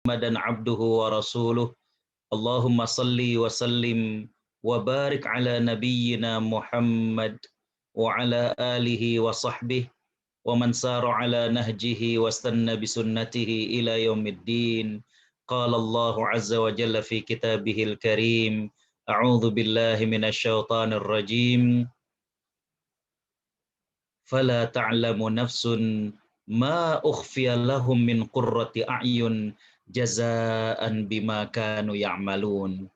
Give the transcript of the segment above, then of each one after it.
محمدا عبده ورسوله اللهم صل وسلم وبارك على نبينا محمد وعلى آله وصحبه ومن سار على نهجه واستنى بسنته إلى يوم الدين. قال الله عز وجل في كتابه الكريم: أعوذ بالله من الشيطان الرجيم فلا تعلم نفس ما أخفي لهم من قرة أعين جزاء بما كانوا يعملون.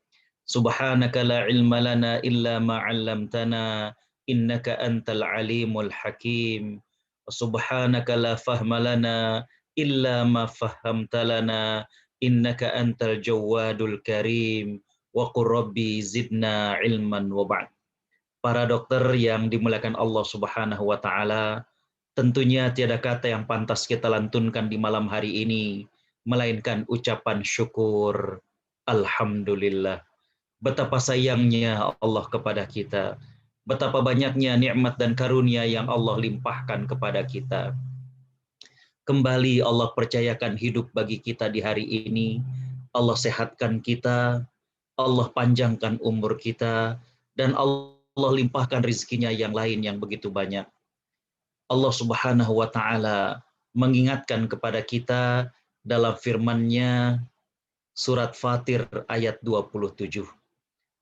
سبحانك لا علم لنا إلا ما علمتنا إنك أنت العليم الحكيم. وسبحانك لا فهم لنا إلا ما فهمت لنا إنك أنت الجواد الكريم. وقل ربي زدنا علما وبعد. Para dokter yang dimuliakan Allah Subhanahu wa taala, tentunya tiada kata yang pantas kita lantunkan di malam hari ini melainkan ucapan syukur. Alhamdulillah. Betapa sayangnya Allah kepada kita. Betapa banyaknya nikmat dan karunia yang Allah limpahkan kepada kita. Kembali Allah percayakan hidup bagi kita di hari ini. Allah sehatkan kita, Allah panjangkan umur kita, dan Allah limpahkan rezekinya yang lain yang begitu banyak. Allah Subhanahu wa taala mengingatkan kepada kita dalam firman-Nya surat Fatir ayat 27.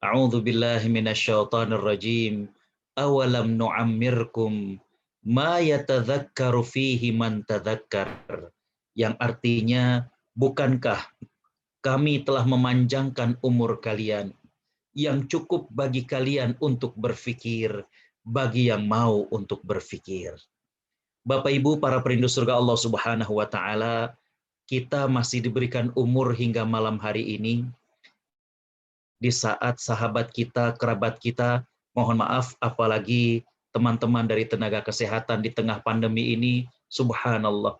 A'udzu billahi minasyaitonir rajim. Awalam nu'ammirkum ma yatadzakkaru fihi man tadzakkar. Yang artinya, bukankah kami telah memanjangkan umur kalian yang cukup bagi kalian untuk berfikir, bagi yang mau untuk berfikir. Bapak Ibu para perindu surga Allah Subhanahu wa taala, kita masih diberikan umur hingga malam hari ini di saat sahabat kita, kerabat kita, mohon maaf apalagi teman-teman dari tenaga kesehatan di tengah pandemi ini, subhanallah.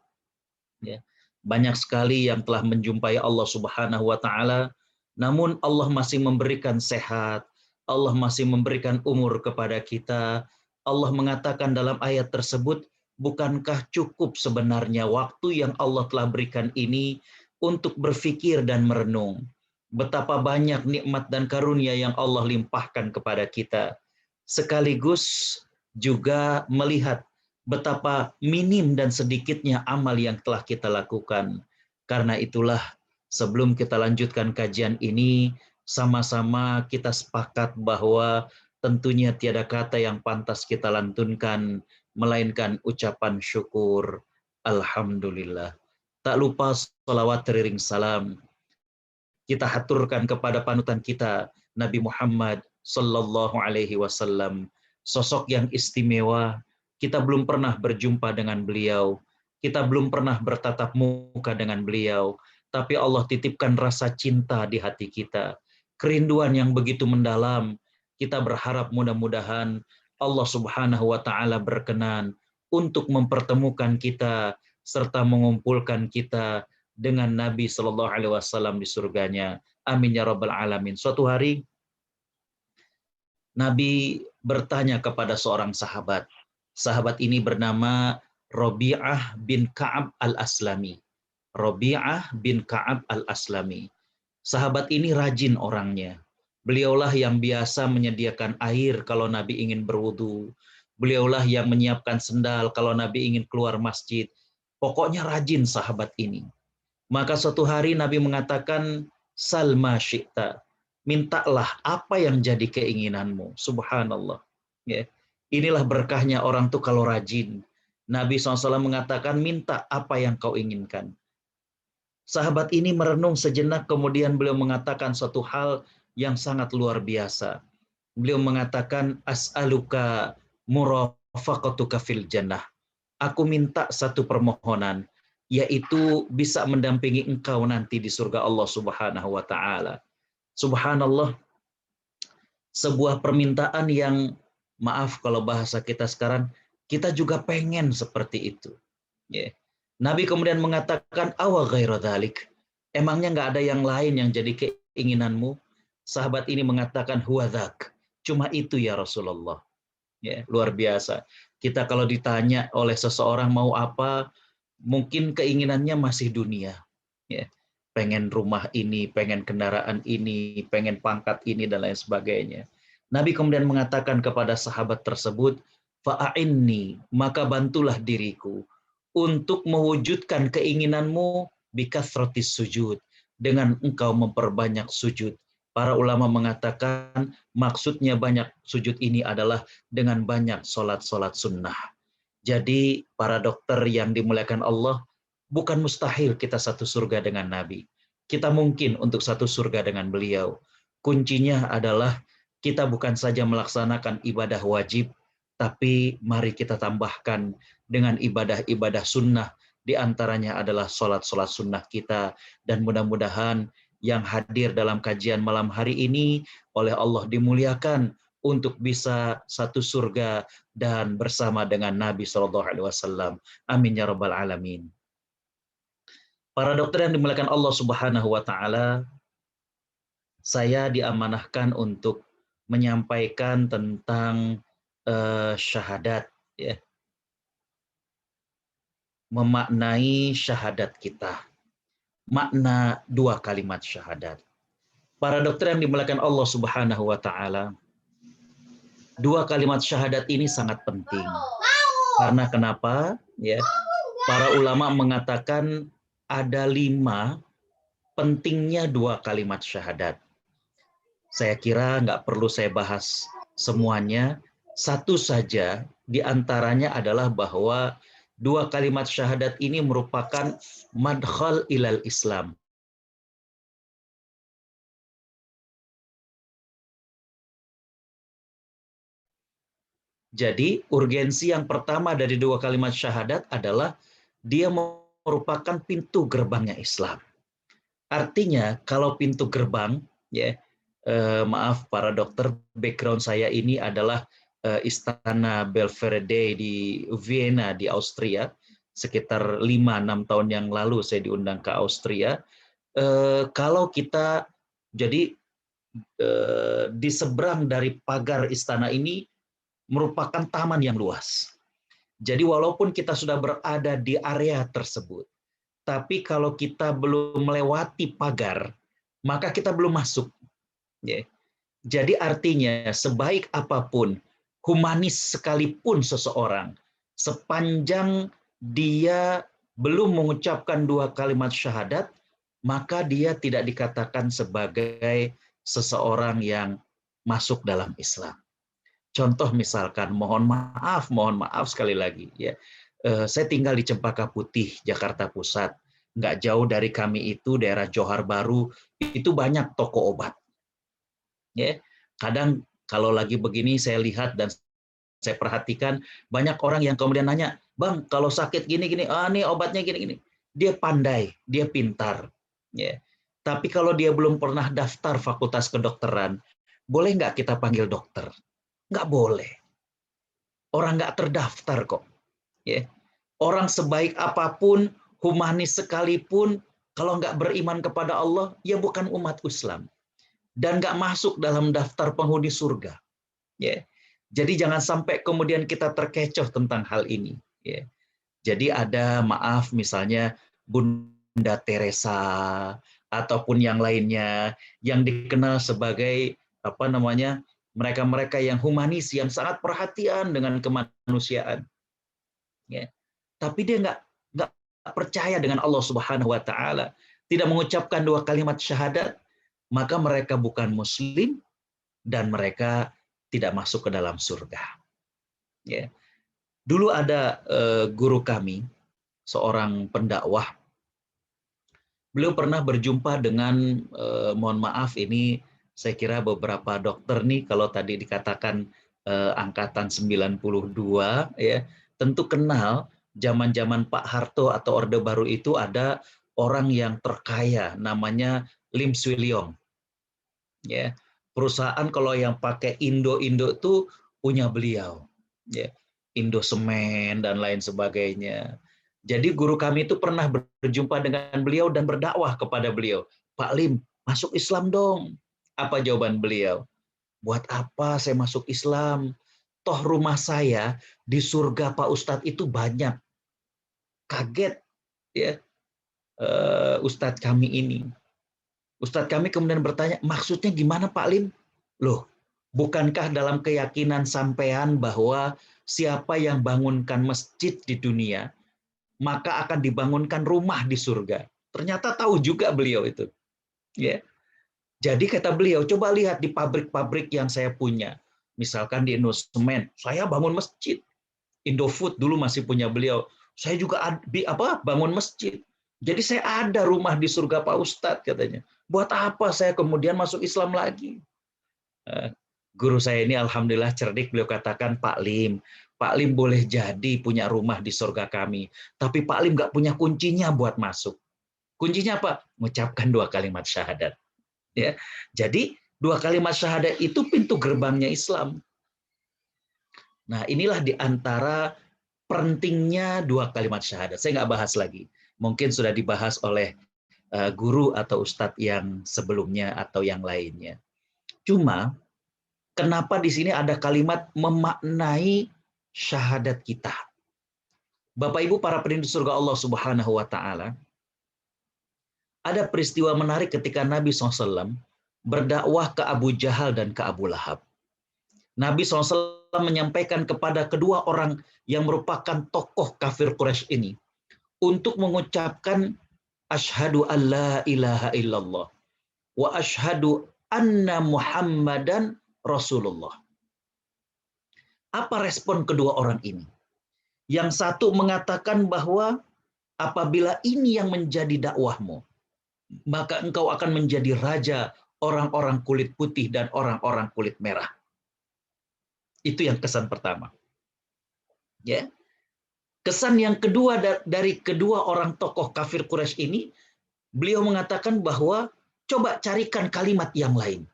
Ya. Banyak sekali yang telah menjumpai Allah Subhanahu wa taala, namun Allah masih memberikan sehat, Allah masih memberikan umur kepada kita. Allah mengatakan dalam ayat tersebut, bukankah cukup sebenarnya waktu yang Allah telah berikan ini untuk berfikir dan merenung? Betapa banyak nikmat dan karunia yang Allah limpahkan kepada kita. Sekaligus juga melihat betapa minim dan sedikitnya amal yang telah kita lakukan. Karena itulah, sebelum kita lanjutkan kajian ini, sama-sama kita sepakat bahwa tentunya tiada kata yang pantas kita lantunkan, melainkan ucapan syukur. Alhamdulillah. Tak lupa salawat teriring salam kita haturkan kepada panutan kita, Nabi Muhammad sallallahu alaihi wasallam. Sosok yang istimewa, kita belum pernah berjumpa dengan beliau, kita belum pernah bertatap muka dengan beliau, tapi Allah titipkan rasa cinta di hati kita, kerinduan yang begitu mendalam. Kita berharap mudah-mudahan Allah Subhanahu wa taala berkenan untuk mempertemukan kita serta mengumpulkan kita dengan Nabi Shallallahu Alaihi Wasallam di surganya. Amin ya rabbal alamin. Suatu hari Nabi bertanya kepada seorang sahabat. Sahabat ini bernama Rabi'ah bin Ka'ab al-Aslami. Rabi'ah bin Ka'ab al-Aslami. Sahabat ini rajin orangnya. Beliaulah yang biasa menyediakan air kalau Nabi ingin berwudu. Beliaulah yang menyiapkan sendal kalau Nabi ingin keluar masjid. Pokoknya rajin sahabat ini. Maka suatu hari Nabi mengatakan, Salma syi'ta, mintalah apa yang jadi keinginanmu. Subhanallah. Ya. Inilah berkahnya orang tuh kalau rajin. Nabi SAW mengatakan, minta apa yang kau inginkan. Sahabat ini merenung sejenak, kemudian beliau mengatakan suatu hal yang sangat luar biasa. Beliau mengatakan, as'aluka murafaqatuka fil jannah. Aku minta satu permohonan, yaitu bisa mendampingi engkau nanti di surga Allah Subhanahu wa taala. Subhanallah, sebuah permintaan yang, maaf kalau bahasa kita sekarang, kita juga pengen seperti itu. Yeah. Nabi kemudian mengatakan, awa ghaira dzalik. Emangnya nggak ada yang lain yang jadi keinginanmu? Sahabat ini mengatakan, huwa dzak. Cuma itu ya Rasulullah. Ya, luar biasa. Kita kalau ditanya oleh seseorang mau apa, mungkin keinginannya masih dunia. Ya. pengen rumah ini, pengen kendaraan ini, pengen pangkat ini, dan lain sebagainya. Nabi kemudian mengatakan kepada sahabat tersebut, fa'inni, maka bantulah diriku untuk mewujudkan keinginanmu bikasratis sujud, dengan engkau memperbanyak sujud. Para ulama mengatakan maksudnya banyak sujud ini adalah dengan banyak sholat-sholat sunnah. Jadi para dokter yang dimuliakan Allah, bukan mustahil kita satu surga dengan Nabi. Kita mungkin untuk satu surga dengan beliau. Kuncinya adalah kita bukan saja melaksanakan ibadah wajib, tapi mari kita tambahkan dengan ibadah-ibadah sunnah. Di antaranya adalah sholat-sholat sunnah kita. Dan mudah-mudahan yang hadir dalam kajian malam hari ini oleh Allah dimuliakan untuk bisa satu surga dan bersama dengan Nabi SAW. Amin ya rabbal alamin. Para dokter yang dimuliakan Allah Subhanahu wa taala, saya diamanahkan untuk menyampaikan tentang syahadat, ya. Memaknai syahadat kita. Makna dua kalimat syahadat. Para dokter yang dimuliakan Allah Subhanahu wa taala, dua kalimat syahadat ini sangat penting. Karena kenapa? Ya, para ulama mengatakan ada 5 pentingnya dua kalimat syahadat. Saya kira nggak perlu saya bahas semuanya. Satu saja di antaranya adalah bahwa dua kalimat syahadat ini merupakan madkhal ilal Islam. Jadi urgensi yang pertama dari dua kalimat syahadat adalah dia merupakan pintu gerbangnya Islam. Artinya kalau pintu gerbang, ya, maaf para dokter, background saya ini adalah Istana Belvedere di Vienna di Austria. Sekitar 5-6 tahun yang lalu saya diundang ke Austria. Kalau kita jadi di seberang dari pagar istana ini merupakan taman yang luas. Jadi walaupun kita sudah berada di area tersebut, tapi kalau kita belum melewati pagar, maka kita belum masuk. Jadi artinya sebaik apapun, humanis sekalipun seseorang, sepanjang dia belum mengucapkan dua kalimat syahadat, maka dia tidak dikatakan sebagai seseorang yang masuk dalam Islam. Contoh misalkan, mohon maaf sekali lagi, ya. Saya tinggal di Cempaka Putih, Jakarta Pusat. Nggak jauh dari kami itu daerah Johar Baru, itu banyak toko obat. Ya, kadang kalau lagi begini saya lihat dan saya perhatikan banyak orang yang kemudian nanya, Bang, kalau sakit gini-gini, nih obatnya gini-gini. Dia pandai, dia pintar. Ya. Tapi kalau dia belum pernah daftar fakultas kedokteran, boleh nggak kita panggil dokter? Nggak boleh. Orang nggak terdaftar kok. Ya. Orang sebaik apapun, humanis sekalipun, kalau nggak beriman kepada Allah, ya bukan umat Islam. Dan nggak masuk dalam daftar penghuni surga. Ya. Jadi jangan sampai kemudian kita terkecoh tentang hal ini. Ya. Jadi ada, maaf, misalnya Bunda Teresa ataupun yang lainnya yang dikenal sebagai mereka-mereka yang humanis, yang sangat perhatian dengan kemanusiaan. Ya. Tapi dia nggak percaya dengan Allah Subhanahu Wa Taala, tidak mengucapkan dua kalimat syahadat, maka mereka bukan Muslim dan mereka tidak masuk ke dalam surga. Ya. Dulu ada guru kami, seorang pendakwah. Beliau pernah berjumpa dengan, mohon maaf ini saya kira beberapa dokter nih, kalau tadi dikatakan angkatan 92, ya, tentu kenal zaman-zaman Pak Harto atau Orde Baru itu ada orang yang terkaya namanya Lim Swee Lyong. Ya, perusahaan kalau yang pakai Indo itu punya beliau, ya, Indo Semen dan lain sebagainya. Jadi guru kami itu pernah berjumpa dengan beliau dan berdakwah kepada beliau, Pak Lim, masuk Islam dong. Apa jawaban beliau? Buat apa saya masuk Islam? Toh rumah saya di surga Pak Ustadz itu banyak. Kaget, ya. Ustadz kami ini. Ustadz kami kemudian bertanya, maksudnya gimana Pak Lim? Loh, bukankah dalam keyakinan sampean bahwa siapa yang bangunkan masjid di dunia, maka akan dibangunkan rumah di surga? Ternyata tahu juga beliau itu. Ya. Jadi kata beliau, coba lihat di pabrik-pabrik yang saya punya. Misalkan di Indosemen, saya bangun masjid. Indofood dulu masih punya beliau. Saya juga bangun masjid. Jadi saya ada rumah di surga Pak Ustadz katanya. Buat apa saya kemudian masuk Islam lagi? Guru saya ini alhamdulillah cerdik, beliau katakan, Pak Lim boleh jadi punya rumah di surga kami, tapi Pak Lim nggak punya kuncinya buat masuk. Kuncinya apa? Mengucapkan 2 kalimat syahadat. Ya, jadi 2 kalimat syahadat itu pintu gerbangnya Islam. Nah, inilah di antara pentingnya 2 kalimat syahadat. Saya nggak bahas lagi. Mungkin sudah dibahas oleh guru atau ustadz yang sebelumnya atau yang lainnya. Cuma kenapa di sini ada kalimat memaknai syahadat kita? Bapak Ibu para penduduk surga Allah Subhanahu wa taala, ada peristiwa menarik ketika Nabi SAW berdakwah ke Abu Jahal dan ke Abu Lahab. Nabi SAW menyampaikan kepada kedua orang yang merupakan tokoh kafir Quraisy ini untuk mengucapkan asyhadu alla ilaha illallah wa asyhadu anna Muhammadan Rasulullah. Apa respon kedua orang ini? Yang satu mengatakan bahwa apabila ini yang menjadi dakwahmu, maka engkau akan menjadi raja orang-orang kulit putih dan orang-orang kulit merah. Itu yang kesan pertama. Ya. Kesan yang kedua dari kedua orang tokoh kafir Quraisy ini, beliau mengatakan bahwa coba carikan kalimat yang lain.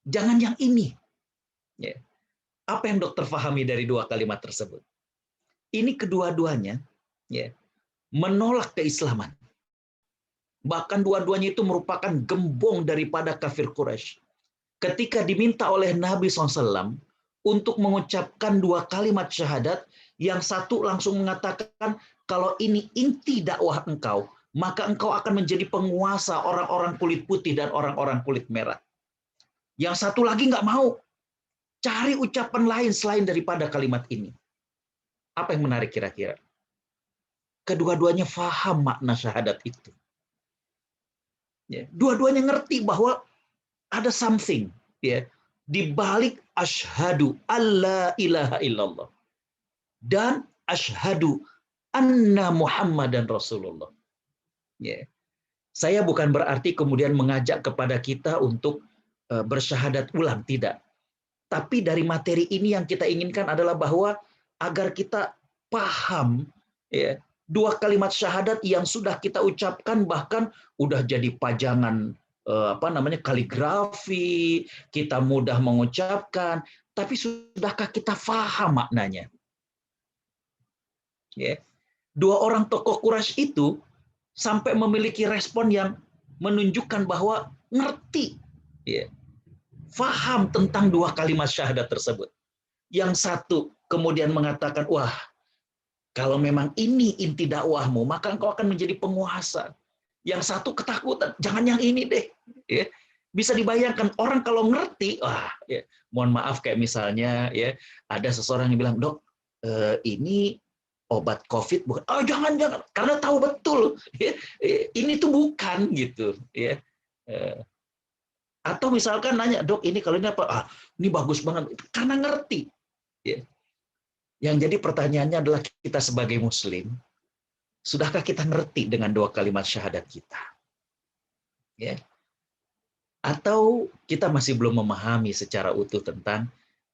Jangan yang ini. Ya. Apa yang dokter pahami dari 2 kalimat tersebut? Ini kedua-duanya ya, menolak keislaman. Bahkan dua-duanya itu merupakan gembong daripada kafir Quraisy. Ketika diminta oleh Nabi SAW untuk mengucapkan 2 kalimat syahadat, yang satu langsung mengatakan, kalau ini inti dakwah engkau, maka engkau akan menjadi penguasa orang-orang kulit putih dan orang-orang kulit merah. Yang satu lagi nggak mau. Cari ucapan lain selain daripada kalimat ini. Apa yang menarik kira-kira? Kedua-duanya faham makna syahadat itu. Ya, dua-duanya ngerti bahwa ada something ya di balik asyhadu alla ilaha illallah dan asyhadu anna Muhammadan Rasulullah. Ya. Saya bukan berarti kemudian mengajak kepada kita untuk bersyahadat ulang, tidak. Tapi dari materi ini yang kita inginkan adalah bahwa agar kita paham ya, 2 kalimat syahadat yang sudah kita ucapkan, bahkan udah jadi pajangan kaligrafi, kita mudah mengucapkan, tapi sudahkah kita paham maknanya? Ya. 2 orang tokoh Quraisy itu sampai memiliki respon yang menunjukkan bahwa ngerti, ya, faham tentang 2 kalimat syahadat tersebut. Yang satu kemudian mengatakan, wah, kalau memang ini inti dakwahmu, maka engkau akan menjadi penguasa. Yang satu ketakutan, jangan yang ini deh. Ya. Bisa dibayangkan orang kalau ngerti, wah, ya, mohon maaf kayak misalnya ya ada seseorang yang bilang, dok, ini obat COVID bukan? Oh jangan, karena tahu betul, ya, ini tuh bukan gitu. Ya. Atau misalkan nanya, dok, ini kalau ini apa? Ah, ini bagus banget, karena ngerti. Ya. Yang jadi pertanyaannya adalah kita sebagai Muslim, sudahkah kita ngerti dengan 2 kalimat syahadat kita? Ya. Atau kita masih belum memahami secara utuh tentang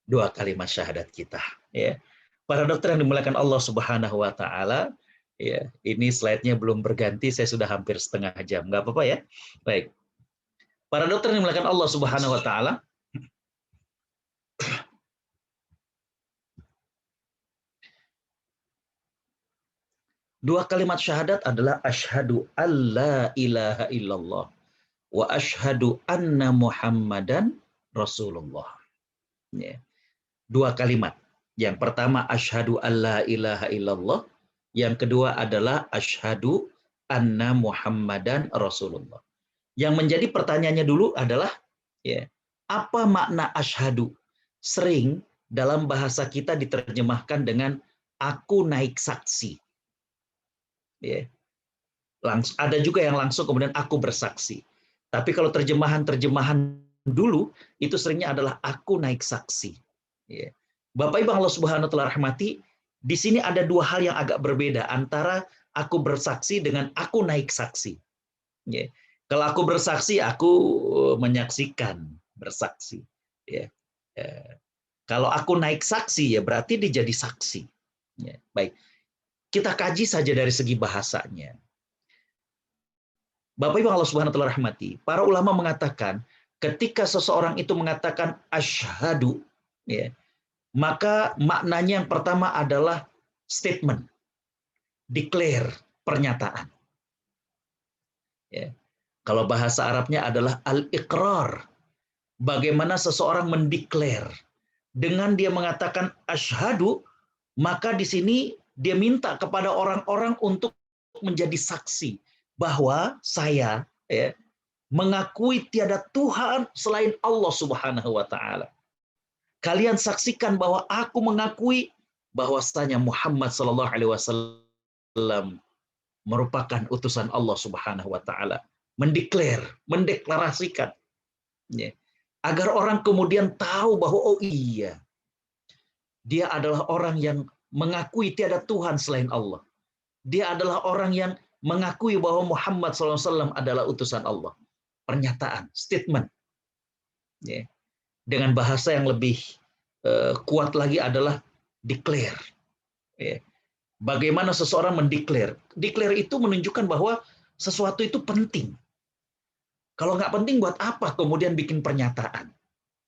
2 kalimat syahadat kita? Ya. Para dokter yang dimuliakan Allah Subhanahu wa taala, ya, ini slide-nya belum berganti, saya sudah hampir setengah jam. Nggak apa-apa ya? Baik. Para dokter yang dimuliakan Allah Subhanahu wa taala, 2 kalimat syahadat adalah asyhadu alla ilaha illallah wa asyhadu anna Muhammadan Rasulullah. Ya. 2 kalimat. Yang pertama asyhadu alla ilaha illallah, yang kedua adalah asyhadu anna Muhammadan Rasulullah. Yang menjadi pertanyaannya dulu adalah, ya, apa makna asyhadu? Sering dalam bahasa kita diterjemahkan dengan aku naik saksi. Ya. Ada juga yang langsung kemudian aku bersaksi. Tapi kalau terjemahan dulu itu seringnya adalah aku naik saksi. Ya. Bapak Ibu Allah Subhanahu wa taala rahmati, di sini ada dua hal yang agak berbeda antara aku bersaksi dengan aku naik saksi. Ya. Kalau aku bersaksi, aku menyaksikan, bersaksi. Ya. Kalau aku naik saksi, ya berarti dia jadi saksi. Ya. Baik, kita kaji saja dari segi bahasanya. Bapak Ibu Allah Subhanahu wa taala rahmati, para ulama mengatakan ketika seseorang itu mengatakan asyhadu, ya, maka maknanya yang pertama adalah statement, declare, pernyataan. Ya. Kalau bahasa Arabnya adalah al-iqrar. Bagaimana seseorang mendeklar. Dengan dia mengatakan asyhadu, maka di sini dia minta kepada orang-orang untuk menjadi saksi bahwa saya, ya, mengakui tiada Tuhan selain Allah Subhanahu wa taala. Kalian saksikan bahwa aku mengakui bahwasanya Muhammad sallallahu alaihi wasallam merupakan utusan Allah Subhanahu wa taala. Mendeklarasikan, ya, agar orang kemudian tahu bahwa oh iya, dia adalah orang yang mengakui tiada Tuhan selain Allah. Dia adalah orang yang mengakui bahwa Muhammad SAW adalah utusan Allah. Pernyataan, statement. Ya. Dengan bahasa yang lebih kuat lagi adalah declare. Ya. Bagaimana seseorang mendeklar? Declare itu menunjukkan bahwa sesuatu itu penting. Kalau nggak penting, buat apa kemudian bikin pernyataan?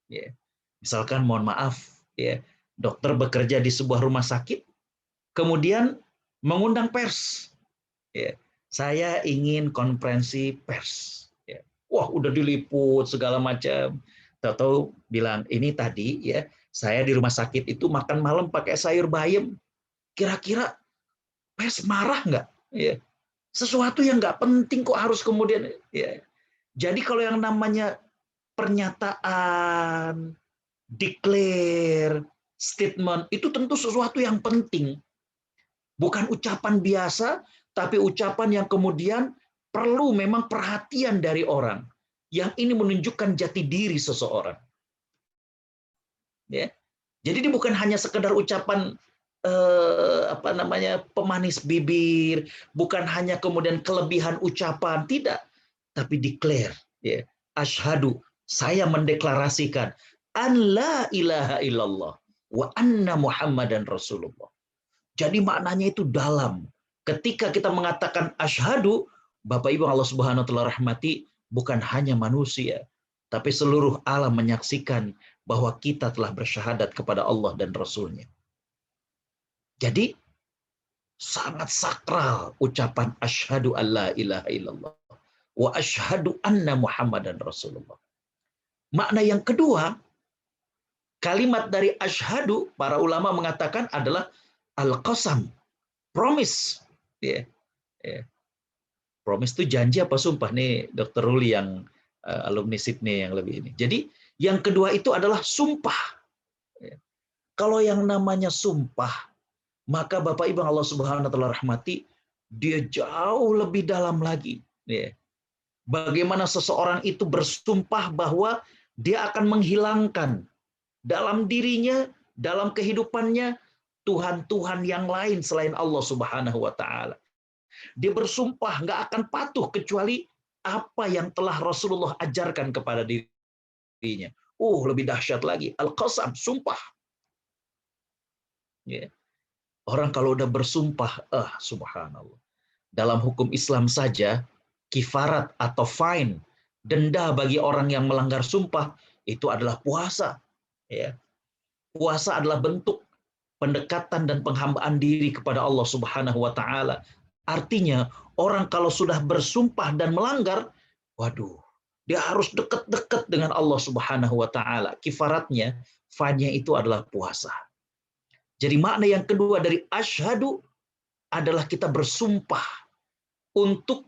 Ya. Misalkan, mohon maaf, ya, dokter bekerja di sebuah rumah sakit, kemudian mengundang pers. Ya. Saya ingin konferensi pers. Ya. Wah, udah diliput segala macam. Tahu-tahu bilang, ini tadi ya saya di rumah sakit itu makan malam pakai sayur bayam. Kira-kira pers marah nggak? Ya. Sesuatu yang nggak penting kok harus kemudian. Ya. Jadi kalau yang namanya pernyataan, declare, statement, itu tentu sesuatu yang penting. Bukan ucapan biasa, tapi ucapan yang kemudian perlu memang perhatian dari orang. Yang ini menunjukkan jati diri seseorang. Ya. Jadi ini bukan hanya sekedar ucapan pemanis bibir, bukan hanya kemudian kelebihan ucapan, tidak, tapi declare, ya. Asyhadu, saya mendeklarasikan an la ilaha illallah wa anna Muhammadan Rasulullah. Jadi maknanya itu dalam. Ketika kita mengatakan asyhadu, Bapak Ibu Allah Subhanahu wa taala rahmati, bukan hanya manusia, tapi seluruh alam menyaksikan bahwa kita telah bersyahadat kepada Allah dan Rasul-Nya. Jadi sangat sakral ucapan asyhadu alla ilaha illallah wa asyhadu anna Muhammadan Rasulullah. Makna yang kedua, kalimat dari asyhadu, para ulama mengatakan adalah al-qasam, promise. Ya. Ya. Promise itu janji apa sumpah nih, Dr. Ruli yang alumni Sydney yang lebih ini. Jadi yang kedua itu adalah sumpah. Ya. Kalau yang namanya sumpah, maka Bapak Ibu Allah Subhanahu wa taala rahmati, dia jauh lebih dalam lagi. Ya. Bagaimana seseorang itu bersumpah bahwa dia akan menghilangkan dalam dirinya, dalam kehidupannya, Tuhan-Tuhan yang lain selain Allah Subhanahu wa taala. Dia bersumpah nggak akan patuh kecuali apa yang telah Rasulullah ajarkan kepada dirinya. Lebih dahsyat lagi, al-qasam, sumpah. Ya. Orang kalau udah bersumpah, subhanallah. Dalam hukum Islam saja, kifarat atau fine, denda bagi orang yang melanggar sumpah, itu adalah puasa. Ya. Puasa adalah bentuk pendekatan dan penghambaan diri kepada Allah Subhanahu wa taala. Artinya, orang kalau sudah bersumpah dan melanggar, waduh, dia harus dekat-dekat dengan Allah Subhanahu wa taala. Kifaratnya, fine-nya itu adalah puasa. Jadi makna yang kedua dari asyhadu adalah kita bersumpah untuk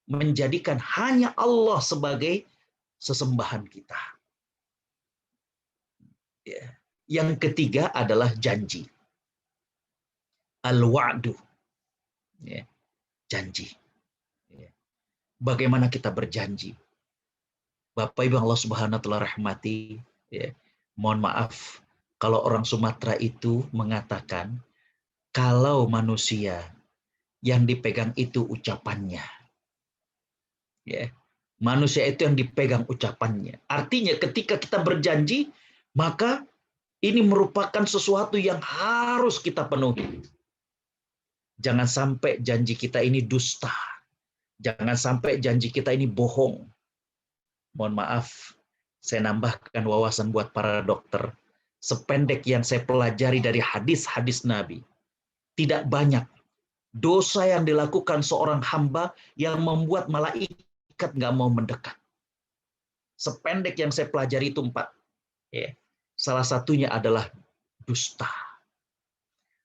menjadikan hanya Allah sebagai sesembahan kita. Ya. Yang ketiga adalah janji. Al-wa'du. Ya. Janji. Ya. Bagaimana kita berjanji? Bapak Ibu Allah Subhanahu wa taala rahmati, ya. Mohon maaf kalau orang Sumatera itu mengatakan kalau manusia yang dipegang itu ucapannya. Ya. Manusia itu yang dipegang ucapannya. Artinya ketika kita berjanji, maka ini merupakan sesuatu yang harus kita penuhi. Jangan sampai janji kita ini dusta. Jangan sampai janji kita ini bohong. Mohon maaf, saya nambahkan wawasan buat para dokter. Sependek yang saya pelajari dari hadis-hadis Nabi, tidak banyak dosa yang dilakukan seorang hamba yang membuat malaikat nggak mau mendekat. Sependek yang saya pelajari itu 4. Ya. Salah satunya adalah dusta.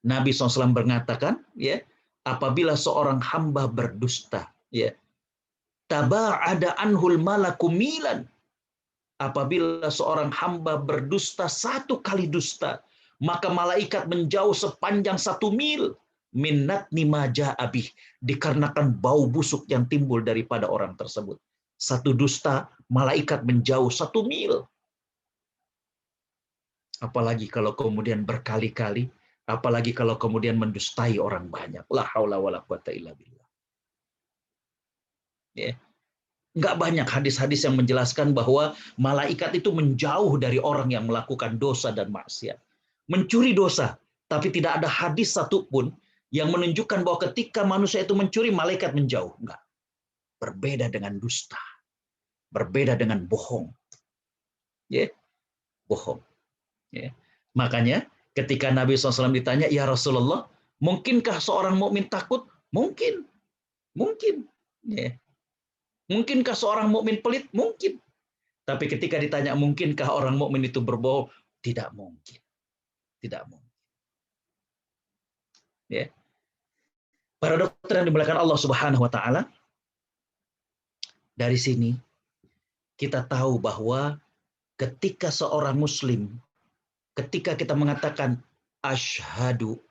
Nabi SAW mengatakan, ya, apabila seorang hamba berdusta, ya, taba'ada anhul malaku milan. Apabila seorang hamba berdusta 1 kali dusta, maka malaikat menjauh sepanjang 1 mil minnat nimaja abih, dikarenakan bau busuk yang timbul daripada orang tersebut. 1 dusta, malaikat menjauh 1 mil. Apalagi kalau kemudian berkali-kali, apalagi kalau kemudian mendustai orang banyak. La haula wala quwata illa billah. Ya. Nggak banyak hadis-hadis yang menjelaskan bahwa malaikat itu menjauh dari orang yang melakukan dosa dan maksiat. Mencuri dosa, tapi tidak ada hadis satupun yang menunjukkan bahwa ketika manusia itu mencuri, malaikat menjauh. Enggak. Berbeda dengan dusta. Berbeda dengan bohong. Ya, bohong. Ya. Makanya ketika Nabi SAW ditanya, ya Rasulullah, mungkinkah seorang mukmin takut? Mungkin. Mungkin. Ya. Mungkinkah seorang mukmin pelit? Mungkin. Tapi ketika ditanya mungkinkah orang mukmin itu berbohong? Tidak mungkin. Tidak mungkin. Ya. Para dokter yang dimuliakan Allah Subhanahu wa taala, dari sini kita tahu bahwa ketika seorang muslim, ketika kita mengatakan asyhadu,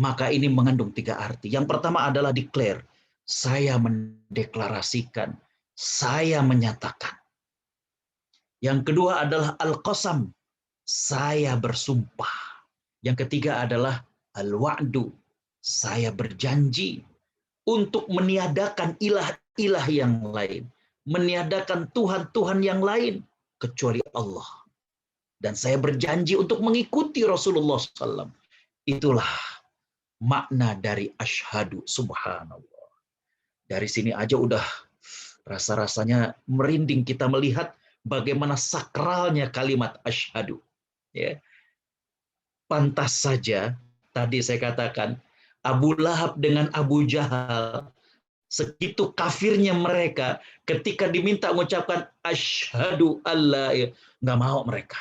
maka ini mengandung 3 arti. Yang pertama adalah declare. Saya mendeklarasikan, saya menyatakan. Yang kedua adalah al-qasam, saya bersumpah. Yang ketiga adalah al-wa'du, saya berjanji untuk meniadakan ilah-ilah yang lain, meniadakan Tuhan-Tuhan yang lain kecuali Allah. Dan saya berjanji untuk mengikuti Rasulullah SAW. Itulah makna dari asyhadu, subhanallah. Dari sini aja udah rasa-rasanya merinding kita melihat bagaimana sakralnya kalimat asyhadu. Ya. Pantas saja tadi saya katakan Abu Lahab dengan Abu Jahal, segitu kafirnya mereka ketika diminta mengucapkan asyhadu alla, nggak mau mereka.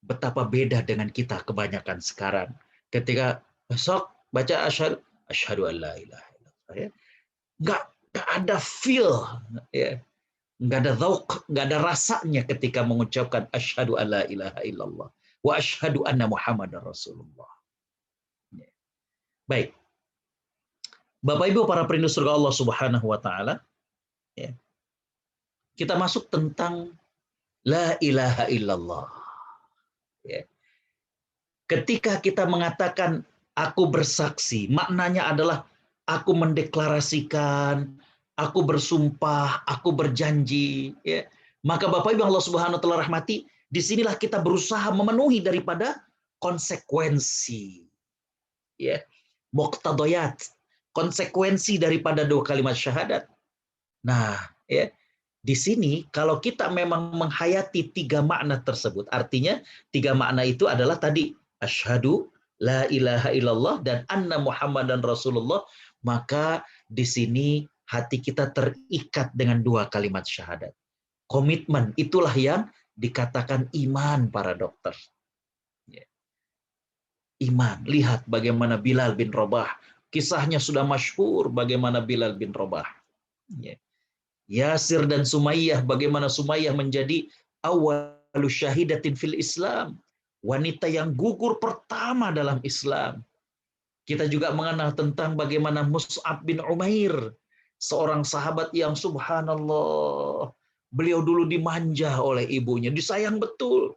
Betapa beda dengan kita kebanyakan sekarang. Ketika besok baca asyhadu alla ilaha illallah, ya. Nggak ada feel, ya. Nggak ada zauk, nggak ada rasanya ketika mengucapkan asyhadu alla ilaha illallah wa asyhadu anna muhammadar rasulullah. Ya. Baik. Bapak Ibu para perindu surga Allah Subhanahu wa taala, ya. Kita masuk tentang la ilaha illallah. Ya. Ketika kita mengatakan aku bersaksi, maknanya adalah aku mendeklarasikan, aku bersumpah, aku berjanji. Ya. Maka Bapak Ibu Allah Subhanahu wa taala rahmati, disinilah kita berusaha memenuhi daripada konsekuensi. Ya. Muqtadayat, konsekuensi daripada 2 kalimat syahadat. Nah, ya. Di sini kalau kita memang menghayati 3 makna tersebut, artinya 3 makna itu adalah tadi asyhadu la ilaha illallah dan anna muhammadan rasulullah, maka di sini hati kita terikat dengan 2 kalimat syahadat. Komitmen, itulah yang dikatakan iman para dokter. Iman, lihat bagaimana Bilal bin Rabah Kisahnya sudah masyhur bagaimana Bilal bin Rabah. Ya. Yasir dan Sumayyah, bagaimana Sumayyah menjadi awwalu syahidatin fil Islam. Wanita yang gugur pertama dalam Islam. Kita juga mengenal tentang bagaimana Mus'ab bin Umair, seorang sahabat yang subhanallah, beliau dulu dimanja oleh ibunya, disayang betul.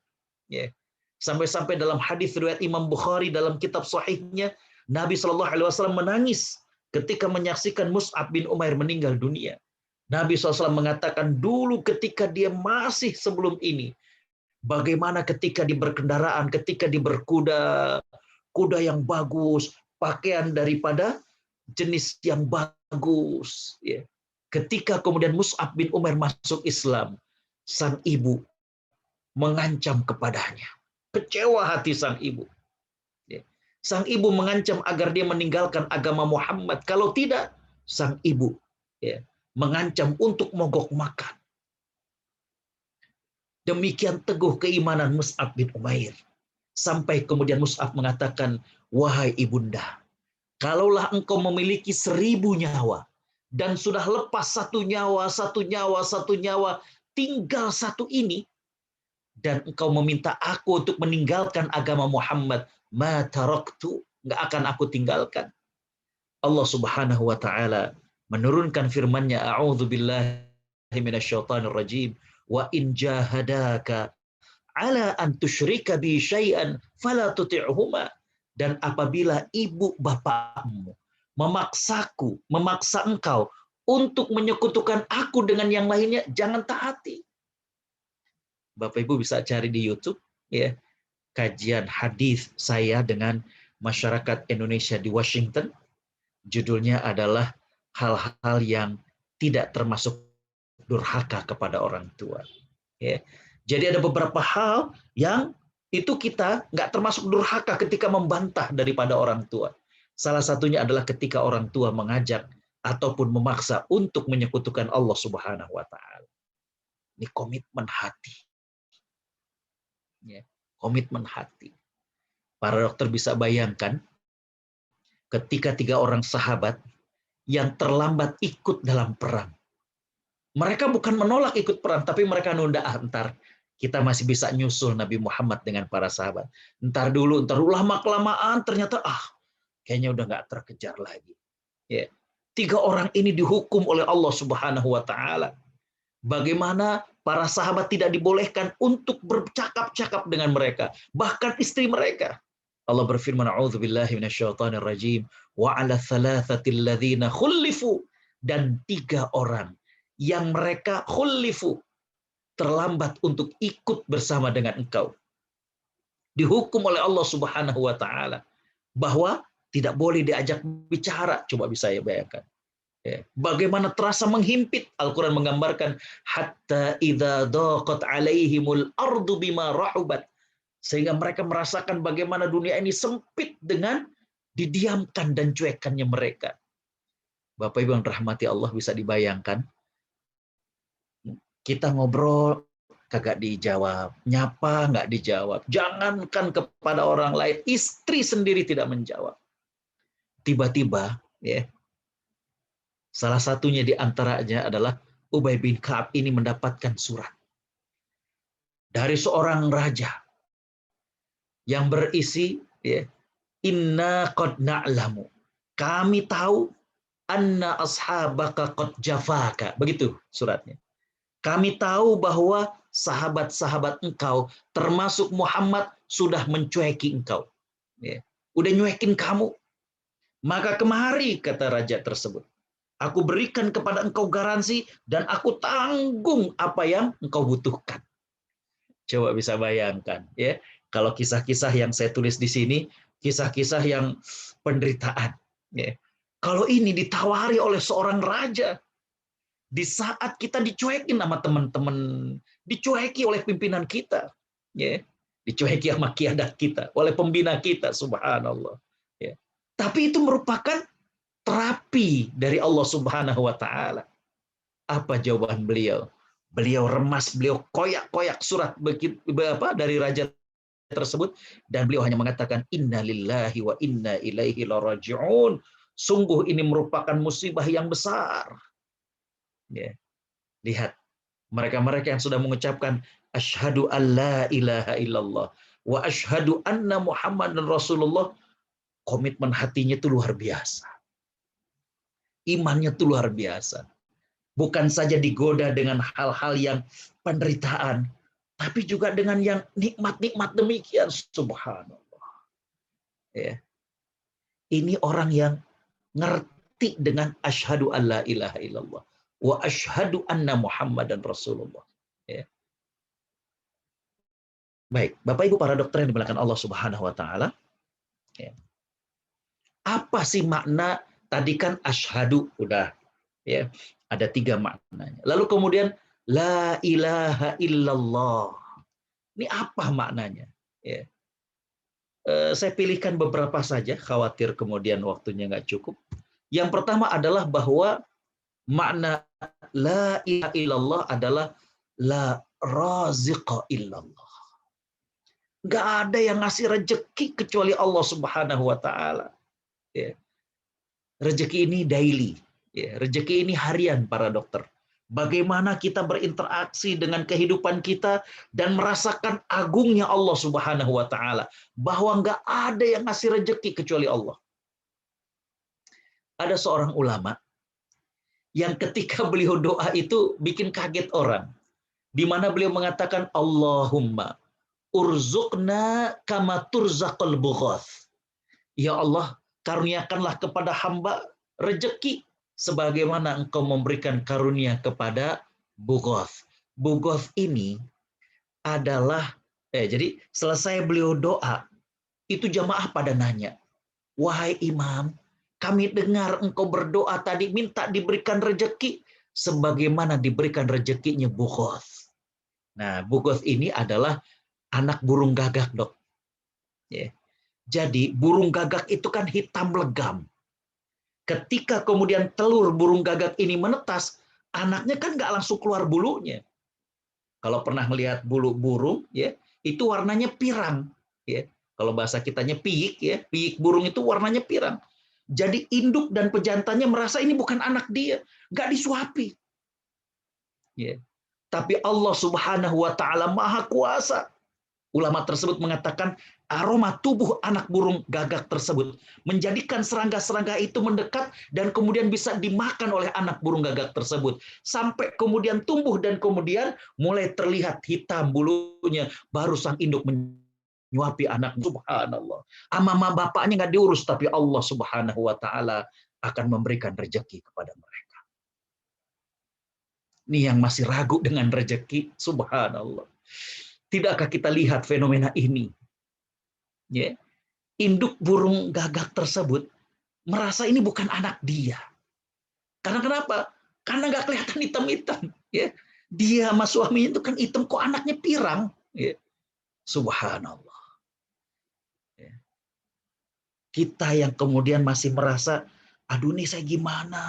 Ya. Sampai-sampai dalam hadis riwayat Imam Bukhari dalam kitab sahihnya, Nabi SAW menangis ketika menyaksikan Mus'ab bin Umair meninggal dunia. Nabi SAW mengatakan dulu ketika dia masih sebelum ini, bagaimana ketika di berkendaraan, ketika di berkuda, kuda yang bagus, pakaian daripada jenis yang bagus. Ya. Ketika kemudian Mus'ab bin Umair masuk Islam, sang ibu mengancam kepadanya. Kecewa hati sang ibu. Ya. Sang ibu mengancam agar dia meninggalkan agama Muhammad. Kalau tidak, sang ibu mengancam untuk mogok makan. Demikian teguh keimanan Mus'ab bin Umair. Sampai kemudian Mus'ab mengatakan, wahai ibunda, kalaulah engkau memiliki 1000 nyawa, dan sudah lepas satu nyawa, tinggal satu ini, dan engkau meminta aku untuk meninggalkan agama Muhammad, ma taraktu, nggak akan aku tinggalkan. Allah Subhanahu wa taala menurunkan firman-Nya, a'udzubillahi minasyaitonir rajim, wa in jahadaka ala an tusyrika bi syai'an fala tuti'huma, dan apabila ibu bapakmu memaksa engkau untuk menyekutukan aku dengan yang lainnya, jangan taati. Bapak Ibu bisa cari di YouTube ya, kajian hadis saya dengan masyarakat Indonesia di Washington. Judulnya adalah hal-hal yang tidak termasuk durhaka kepada orang tua. Ya. Jadi ada beberapa hal yang itu kita nggak termasuk durhaka ketika membantah daripada orang tua. Salah satunya adalah ketika orang tua mengajak ataupun memaksa untuk menyekutukan Allah Subhanahu wa taala. Ini komitmen hati. Ya, komitmen hati. Para dokter bisa bayangkan ketika 3 orang sahabat yang terlambat ikut dalam perang. Mereka bukan menolak ikut perang, tapi mereka nunda, antar kita masih bisa nyusul Nabi Muhammad dengan para sahabat. Ntar dulu lama-kelamaan ternyata kayaknya udah nggak terkejar lagi. Ya. 3 orang ini dihukum oleh Allah Subhanahu wa taala. Bagaimana para sahabat tidak dibolehkan untuk bercakap-cakap dengan mereka, bahkan istri mereka. Allah berfirman, a'udzubillahi minasyaitonir rajim, wa 'ala thalathatil ladzina khulifu, dan 3 orang yang mereka khulifu, terlambat untuk ikut bersama dengan engkau. Dihukum oleh Allah Subhanahu wa taala bahwa tidak boleh diajak bicara. Coba bisa ya bayangkan. Ya. Bagaimana terasa menghimpit. Al-Quran menggambarkan hatta idza daqat alaihimul ardu bima rahubat, sehingga mereka merasakan bagaimana dunia ini sempit dengan didiamkan dan cuekannya mereka. Bapak Ibu yang rahmati Allah, bisa dibayangkan kita ngobrol kagak dijawab, nyapa nggak dijawab, jangankan kepada orang lain, istri sendiri tidak menjawab. Tiba-tiba ya, salah satunya di antaranya adalah Ubay bin Ka'ab ini mendapatkan surat dari seorang raja yang berisi ya, inna qad na'lamu, kami tahu, anna ashabaka qad jafaka, begitu suratnya. Kami tahu bahwa sahabat-sahabat engkau termasuk Muhammad sudah mencueki engkau. Ya, udah nyuekin kamu. Maka kemari, kata raja tersebut, aku berikan kepada engkau garansi dan aku tanggung apa yang engkau butuhkan. Coba bisa bayangkan ya, kalau kisah-kisah yang saya tulis di sini, kisah-kisah yang penderitaan ya. Kalau ini ditawari oleh seorang raja di saat kita dicuekin sama teman-teman, dicueki oleh pimpinan kita, ya, dicueki sama kiadat kita, oleh pembina kita, subhanallah. Ya. Tapi itu merupakan terapi dari Allah Subhanahu wa taala. Apa jawaban beliau? Beliau remas, beliau koyak-koyak surat dari raja tersebut, dan beliau hanya mengatakan inna lillahi wa inna ilaihi raji'un. Sungguh ini merupakan musibah yang besar. Ya. Lihat, mereka-mereka yang sudah mengucapkan asyhadu alla ilaha illallah wa asyhadu anna Muhammadan Rasulullah, komitmen hatinya itu luar biasa. Imannya itu luar biasa. Bukan saja digoda dengan hal-hal yang penderitaan, tapi juga dengan yang nikmat-nikmat demikian. Subhanallah. Ya. Ini orang yang ngerti dengan asyhadu alla ilaha illallah wa asyhadu anna Muhammadan Rasulullah. Ya. Baik, Bapak Ibu para dokter yang dimuliakan Allah Subhanahu wa taala. Ya. Apa sih makna tadi kan asyhadu udah ya, ada 3 maknanya. Lalu kemudian la ilaha illallah. Ini apa maknanya? Ya. Saya pilihkan beberapa saja, khawatir kemudian waktunya nggak cukup. Yang pertama adalah bahwa makna la ilaha illallah adalah la raziqa illallah. Nggak ada yang ngasih rezeki kecuali Allah Subhanahu wa taala. Ya. Rezeki ini daily, ya. Rezeki ini harian para dokter. Bagaimana kita berinteraksi dengan kehidupan kita dan merasakan agungnya Allah Subhanahu wa taala, bahwa nggak ada yang ngasih rezeki kecuali Allah. Ada seorang ulama yang ketika beliau doa itu bikin kaget orang, di mana beliau mengatakan Allahumma urzuqna kama turzaqal bughath. Ya Allah, karuniakanlah kepada hamba rezeki sebagaimana engkau memberikan karunia kepada Bughath. Bughath ini adalah, jadi selesai beliau doa, itu jamaah pada nanya, wahai imam, kami dengar engkau berdoa tadi minta diberikan rezeki sebagaimana diberikan rezekinya Bughath. Nah, Bughath ini adalah anak burung gagak, dok. Ya. Jadi burung gagak itu kan hitam legam. Ketika kemudian telur burung gagak ini menetas, anaknya kan nggak langsung keluar bulunya. Kalau pernah melihat bulu burung, ya itu warnanya pirang. Ya. Kalau bahasa kitanya piyik, ya piyik burung itu warnanya pirang. Jadi induk dan pejantannya merasa ini bukan anak dia, nggak disuapi. Ya. Tapi Allah Subhanahu wa taala Maha Kuasa. Ulama tersebut mengatakan aroma tubuh anak burung gagak tersebut menjadikan serangga-serangga itu mendekat dan kemudian bisa dimakan oleh anak burung gagak tersebut. Sampai kemudian tumbuh dan kemudian mulai terlihat hitam bulunya, baru sang induk menyuapi anak. Subhanallah. Mama bapaknya nggak diurus, tapi Allah Subhanahu wa taala akan memberikan rezeki kepada mereka. Ini yang masih ragu dengan rezeki, subhanallah. Tidakkah kita lihat fenomena ini? Ya. Induk burung gagak tersebut merasa ini bukan anak dia. Karena kenapa? Karena nggak kelihatan hitam-hitam. Ya. Dia sama suaminya itu kan hitam, kok anaknya pirang. Ya. Subhanallah. Ya. Kita yang kemudian masih merasa, aduh nih saya gimana?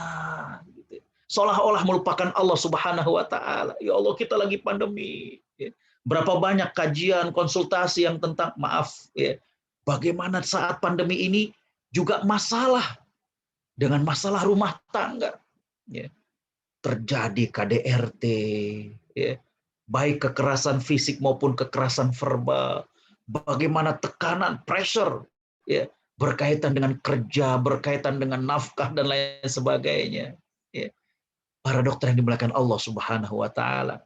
Gitu. Seolah-olah melupakan Allah Subhanahu wa taala. Ya Allah, kita lagi pandemi. Ya. Berapa banyak kajian, konsultasi yang tentang maaf, ya, bagaimana saat pandemi ini juga masalah dengan masalah rumah tangga, ya. Terjadi KDRT, ya, baik kekerasan fisik maupun kekerasan verbal, bagaimana tekanan, pressure, ya, berkaitan dengan kerja, berkaitan dengan nafkah dan lain sebagainya. Ya. Para dokter yang dimuliakan Allah Subhanahu wa taala.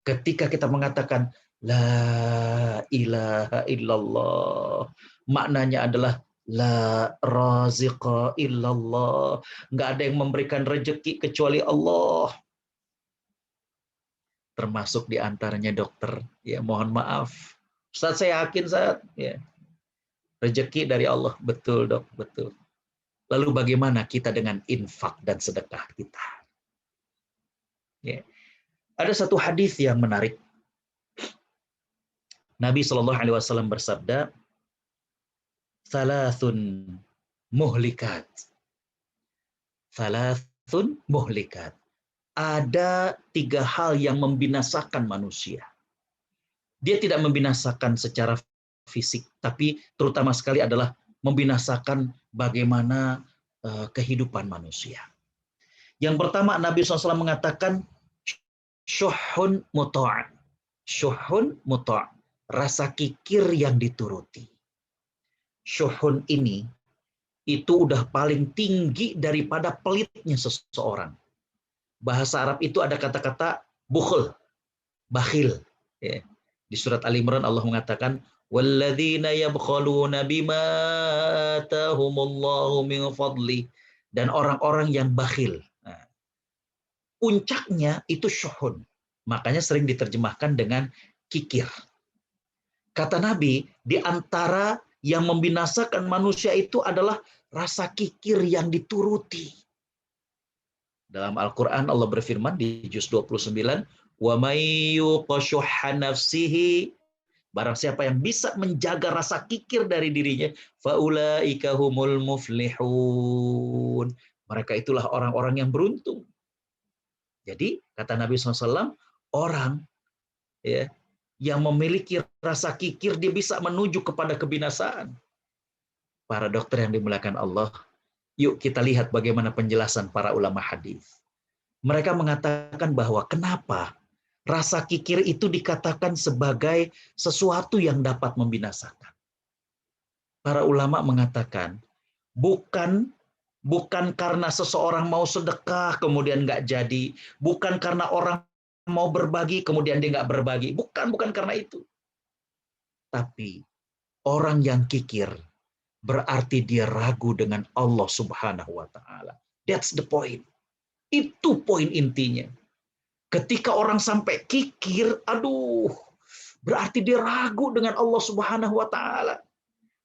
Ketika kita mengatakan la ilaha illallah, maknanya adalah la raziqa illallah. Nggak ada yang memberikan rezeki kecuali Allah. Termasuk diantaranya dokter. Ya, mohon maaf. Ustaz, saya yakin ya, rezeki dari Allah. Betul, dok, betul. Lalu bagaimana kita dengan infak dan sedekah kita? Ya. Ada satu hadis yang menarik. Nabi Shallallahu Alaihi Wasallam bersabda, "Thalathun muhlikat, thalathun muhlikat." Ada 3 hal yang membinasakan manusia. Dia tidak membinasakan secara fisik, tapi terutama sekali adalah membinasakan bagaimana kehidupan manusia. Yang pertama, Nabi SAW mengatakan syuhun muta'. Syuhun muta'. Rasa kikir yang dituruti. Syuhun ini itu udah paling tinggi daripada pelitnya seseorang. Bahasa Arab itu ada kata-kata bukhul, bakhil. Ya. Di surat Al-Imran Allah mengatakan, walladzina yabkhaluna bima atahumullahu min fadli, dan orang-orang yang bakhil. Nah, puncaknya itu syuhun. Makanya sering diterjemahkan dengan kikir. Kata Nabi, di antara yang membinasakan manusia itu adalah rasa kikir yang dituruti. Dalam Al-Quran Allah berfirman di juz 29, wa may yuqa syuhha nafsihi, barang siapa yang bisa menjaga rasa kikir dari dirinya, faulaika humul muflihun. Mereka itulah orang-orang yang beruntung. Jadi kata Nabi SAW, orang ya yang memiliki rasa kikir dia bisa menuju kepada kebinasaan. Para dokter yang dimuliakan Allah, yuk kita lihat bagaimana penjelasan para ulama hadis. Mereka mengatakan bahwa kenapa rasa kikir itu dikatakan sebagai sesuatu yang dapat membinasakan. Para ulama mengatakan bukan karena seseorang mau sedekah kemudian nggak jadi, bukan karena orang mau berbagi kemudian dia nggak berbagi, bukan karena itu. Tapi orang yang kikir berarti dia ragu dengan Allah Subhanahu wa taala. That's the point. Itu poin intinya. Ketika orang sampai kikir, aduh, berarti dia ragu dengan Allah Subhanahu wa taala.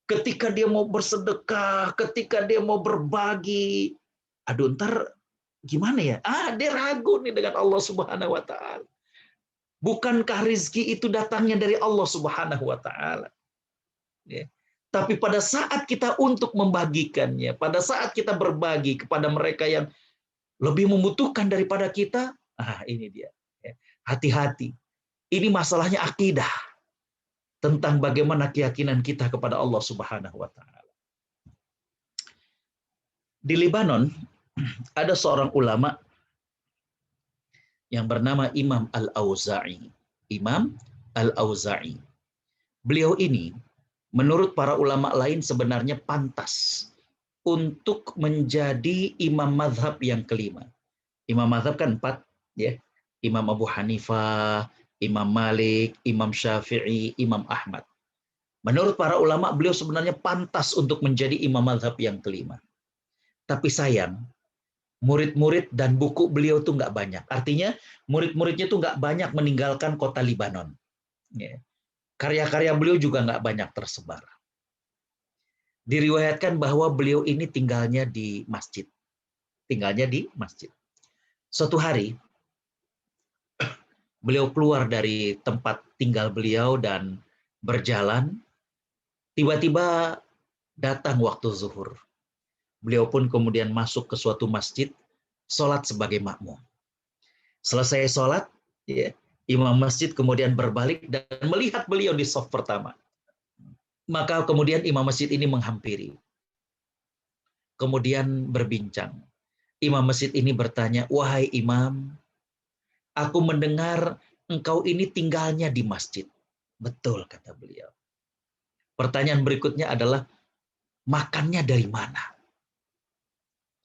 Ketika dia mau bersedekah, ketika dia mau berbagi, aduh ntar gimana ya? Dia ragu nih dengan Allah Subhanahu wa taala. Bukankah rizki itu datangnya dari Allah Subhanahu wa taala? Ya. Tapi pada saat kita untuk membagikannya, pada saat kita berbagi kepada mereka yang lebih membutuhkan daripada kita, ini dia. Hati-hati. Ini masalahnya akidah. Tentang bagaimana keyakinan kita kepada Allah Subhanahu wa taala. Di Lebanon ada seorang ulama yang bernama Imam Al-Auza'i. Imam Al-Auza'i. Beliau ini menurut para ulama lain sebenarnya pantas untuk menjadi imam mazhab yang kelima. Imam mazhab kan 4, ya. Imam Abu Hanifah, Imam Malik, Imam Syafi'i, Imam Ahmad. Menurut para ulama, beliau sebenarnya pantas untuk menjadi imam mazhab yang kelima. Tapi sayang, murid-murid dan buku beliau tuh nggak banyak. Artinya, murid-muridnya tuh nggak banyak meninggalkan kota Lebanon. Karya-karya beliau juga nggak banyak tersebar. Diriwayatkan bahwa beliau ini tinggalnya di masjid. Suatu hari, beliau keluar dari tempat tinggal beliau dan berjalan. Tiba-tiba datang waktu zuhur. Beliau pun kemudian masuk ke suatu masjid, sholat sebagai makmum. Selesai sholat, ya, imam masjid kemudian berbalik dan melihat beliau di shaf pertama. Maka kemudian imam masjid ini menghampiri. Kemudian berbincang. Imam masjid ini bertanya, wahai imam, aku mendengar engkau ini tinggalnya di masjid. Betul, kata beliau. Pertanyaan berikutnya adalah, makannya dari mana?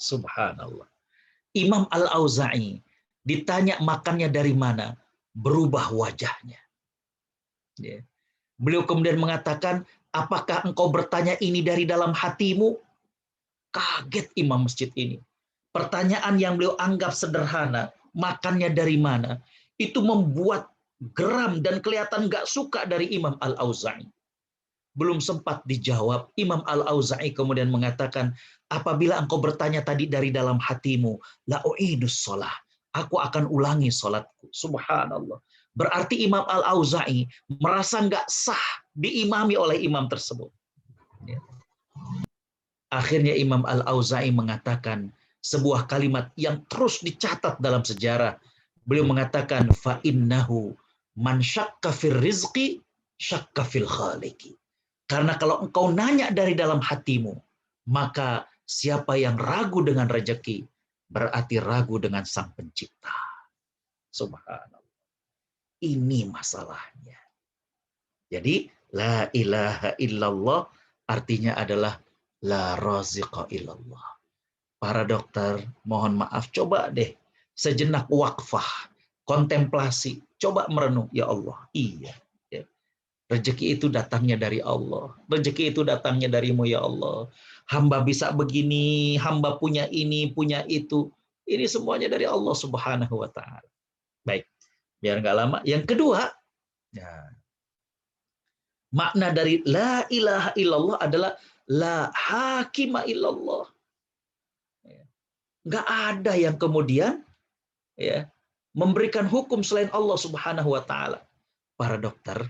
Subhanallah. Imam Al-Auza'i ditanya makannya dari mana, berubah wajahnya. Ya. Beliau kemudian mengatakan, apakah engkau bertanya ini dari dalam hatimu? Kaget imam masjid ini. Pertanyaan yang beliau anggap sederhana, makannya dari mana, itu membuat geram dan kelihatan gak suka dari Imam Al-Auza'i. Belum sempat dijawab, Imam Al-Auza'i kemudian mengatakan, apabila engkau bertanya tadi dari dalam hatimu, la u'idus sholah, aku akan ulangi sholatku. Subhanallah. Berarti Imam Al-Auza'i merasa nggak sah diimami oleh imam tersebut. Akhirnya Imam Al-Auza'i mengatakan sebuah kalimat yang terus dicatat dalam sejarah. Beliau mengatakan, fa innahu man syakka fir rizqi syakka fil khaliqi. Karena kalau engkau nanya dari dalam hatimu, maka Siapa yang ragu dengan rezeki, berarti ragu dengan Sang Pencipta. Subhanallah. Ini masalahnya. Jadi, la ilaha illallah artinya adalah la raziqa illallah. Para dokter, mohon maaf, coba deh sejenak wakfah, kontemplasi, coba merenung, ya Allah, iya. Ya. Rezeki itu datangnya dari Allah. Rezeki itu datangnya darimu, ya Allah. Hamba bisa begini, hamba punya ini, punya itu. Ini semuanya dari Allah Subhanahu wa Ta'ala. Baik, biar nggak lama. Yang kedua, ya, makna dari la ilaha illallah adalah la hakima illallah. Nggak ada yang kemudian ya memberikan hukum selain Allah Subhanahu wa Ta'ala. Para dokter,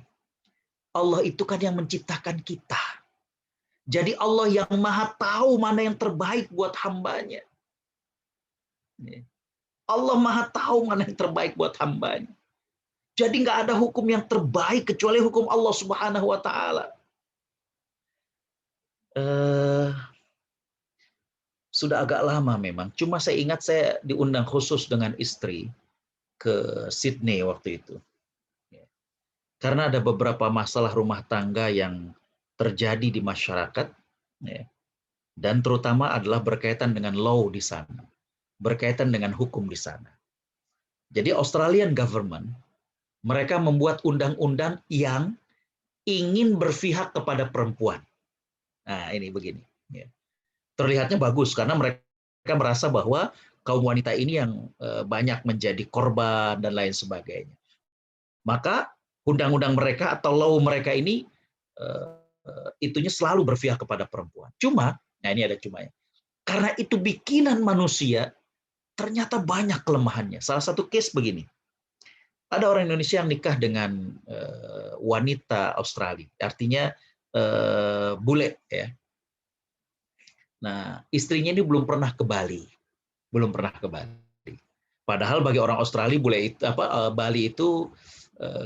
Allah itu kan yang menciptakan kita. Jadi Allah yang maha tahu mana yang terbaik buat hambanya. Allah maha tahu mana yang terbaik buat hambanya. Jadi nggak ada hukum yang terbaik kecuali hukum Allah Subhanahu wa Ta'ala. Sudah agak lama memang. Cuma saya ingat saya diundang khusus dengan istri ke Sydney waktu itu. Karena ada beberapa masalah rumah tangga yang terjadi di masyarakat, dan terutama adalah berkaitan dengan law di sana, berkaitan dengan hukum di sana. Jadi Australian government, mereka membuat undang-undang yang ingin berpihak kepada perempuan. Nah, ini begini. Terlihatnya bagus karena mereka merasa bahwa kaum wanita ini yang banyak menjadi korban dan lain sebagainya. Maka undang-undang mereka atau law mereka ini itunya selalu berpihak kepada perempuan. Cuma, nah ini ada cumanya. Karena itu bikinan manusia, ternyata banyak kelemahannya. Salah satu case begini. Ada orang Indonesia yang nikah dengan wanita Australia, artinya bule ya. Nah, istrinya ini belum pernah ke Bali. Belum pernah ke Bali. Padahal bagi orang Australia Bali itu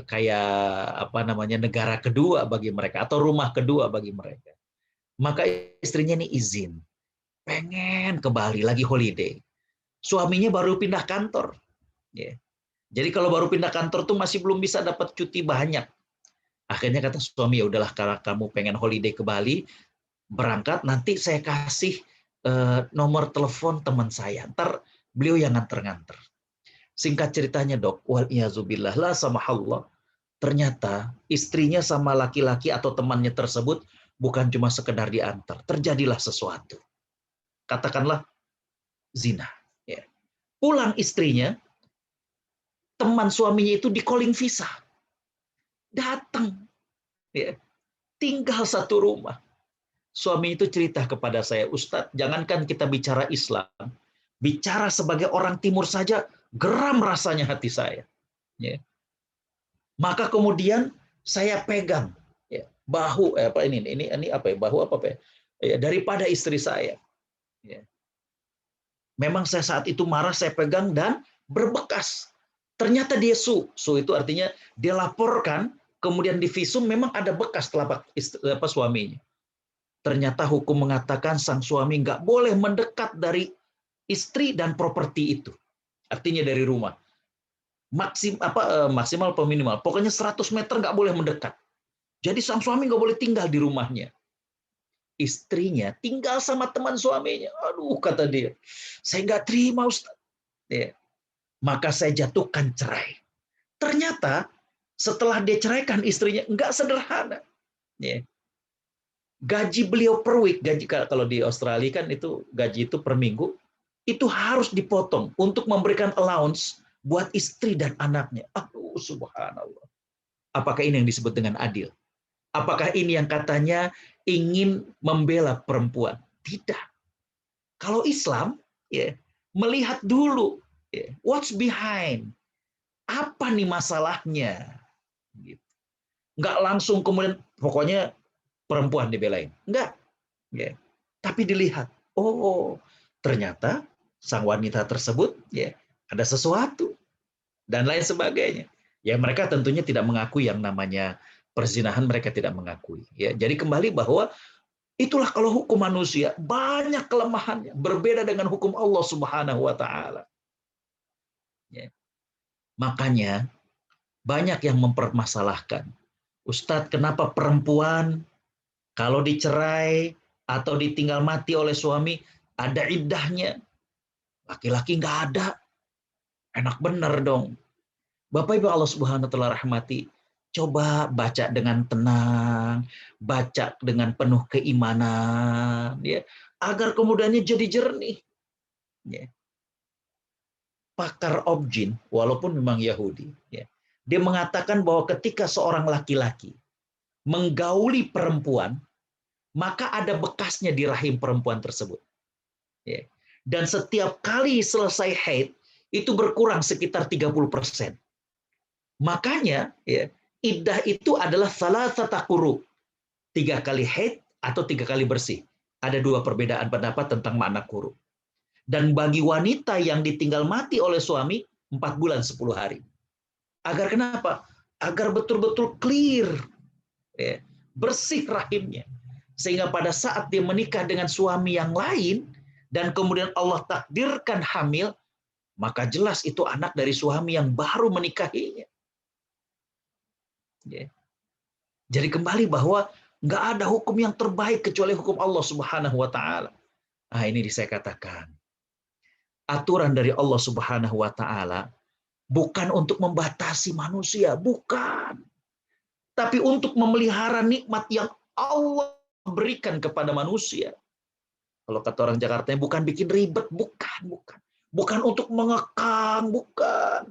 kayak negara kedua bagi mereka atau rumah kedua bagi mereka. Maka istrinya ini izin, pengen ke Bali lagi holiday. Suaminya baru pindah kantor. Jadi kalau baru pindah kantor tuh masih belum bisa dapat cuti banyak. Akhirnya kata suami, ya udahlah karena kamu pengen holiday ke Bali, berangkat nanti saya kasih nomor telepon teman saya. Ntar beliau yang nganter-nganter. Singkat ceritanya dok, wal-iyazubillah, la samahallah. Ternyata istrinya sama laki-laki atau temannya tersebut bukan cuma sekedar diantar. Terjadilah sesuatu. Katakanlah zina. Ya. Pulang istrinya, teman suaminya itu di calling visa. Datang. Ya. Tinggal satu rumah. Suami itu cerita kepada saya, Ustadz, jangankan kita bicara Islam, bicara sebagai orang Timur saja, geram rasanya hati saya. Ya. Maka kemudian saya pegang bahu bahu daripada istri saya. Ya. Memang saya saat itu marah, saya pegang dan berbekas. Ternyata dia su itu artinya dia laporkan, kemudian di visum memang ada bekas telapak suaminya. Ternyata hukum mengatakan sang suami nggak boleh mendekat dari istri dan properti itu. Artinya dari rumah. Maksimal atau minimal. Pokoknya 100 meter nggak boleh mendekat. Jadi sang suami nggak boleh tinggal di rumahnya. Istrinya tinggal sama teman suaminya. Aduh, kata dia, saya nggak terima Ustaz. Ya. Maka saya jatuhkan cerai. Ternyata setelah dia ceraikan istrinya, nggak sederhana. Ya. Gaji beliau per week, gaji kalau di Australia kan itu gaji itu per minggu, itu harus dipotong untuk memberikan allowance buat istri dan anaknya. Aduh, subhanallah. Apakah ini yang disebut dengan adil? Apakah ini yang katanya ingin membela perempuan? Tidak. Kalau Islam, melihat dulu, what's behind? Apa nih masalahnya? Gitu. Nggak langsung kemudian, pokoknya perempuan dibelain. Enggak. Tapi dilihat, oh ternyata sang wanita tersebut ada sesuatu dan lain sebagainya. Ya mereka tentunya tidak mengakui yang namanya perzinahan, mereka tidak mengakui. Ya, jadi kembali bahwa Itulah kalau hukum manusia, banyak kelemahannya, berbeda dengan hukum Allah Subhanahu wa taala. Ya. Makanya banyak yang mempermasalahkan, Ustadz, kenapa perempuan kalau dicerai atau ditinggal mati oleh suami ada iddahnya? Laki-laki nggak ada. Enak bener dong. Bapak Ibu Allah Subhanahu wa taala rahmati, coba baca dengan tenang, baca dengan penuh keimanan, ya, agar kemudiannya jadi jernih. Ya. Pakar objin, walaupun memang Yahudi, ya, dia mengatakan bahwa ketika seorang laki-laki menggauli perempuan, maka ada bekasnya di rahim perempuan tersebut. Ya. Dan setiap kali selesai haid, itu berkurang sekitar 30%. Makanya ya, iddah itu adalah salah satu quru, 3 kali haid atau 3 kali bersih. Ada 2 perbedaan pendapat tentang makna quru. Dan bagi wanita yang ditinggal mati oleh suami 4 bulan 10 hari. Agar kenapa? Agar betul-betul clear, ya, bersih rahimnya. Sehingga pada saat dia menikah dengan suami yang lain dan kemudian Allah takdirkan hamil, maka jelas itu anak dari suami yang baru menikahinya. Ya. Jadi kembali bahwa nggak ada hukum yang terbaik kecuali hukum Allah Subhanahu wa taala. Nah, ini saya katakan. Aturan dari Allah Subhanahu wa taala bukan untuk membatasi manusia, bukan. Tapi untuk memelihara nikmat yang Allah berikan kepada manusia. Kalau kata orang Jakarta, bukan bikin ribet, bukan. Bukan untuk mengekang, bukan.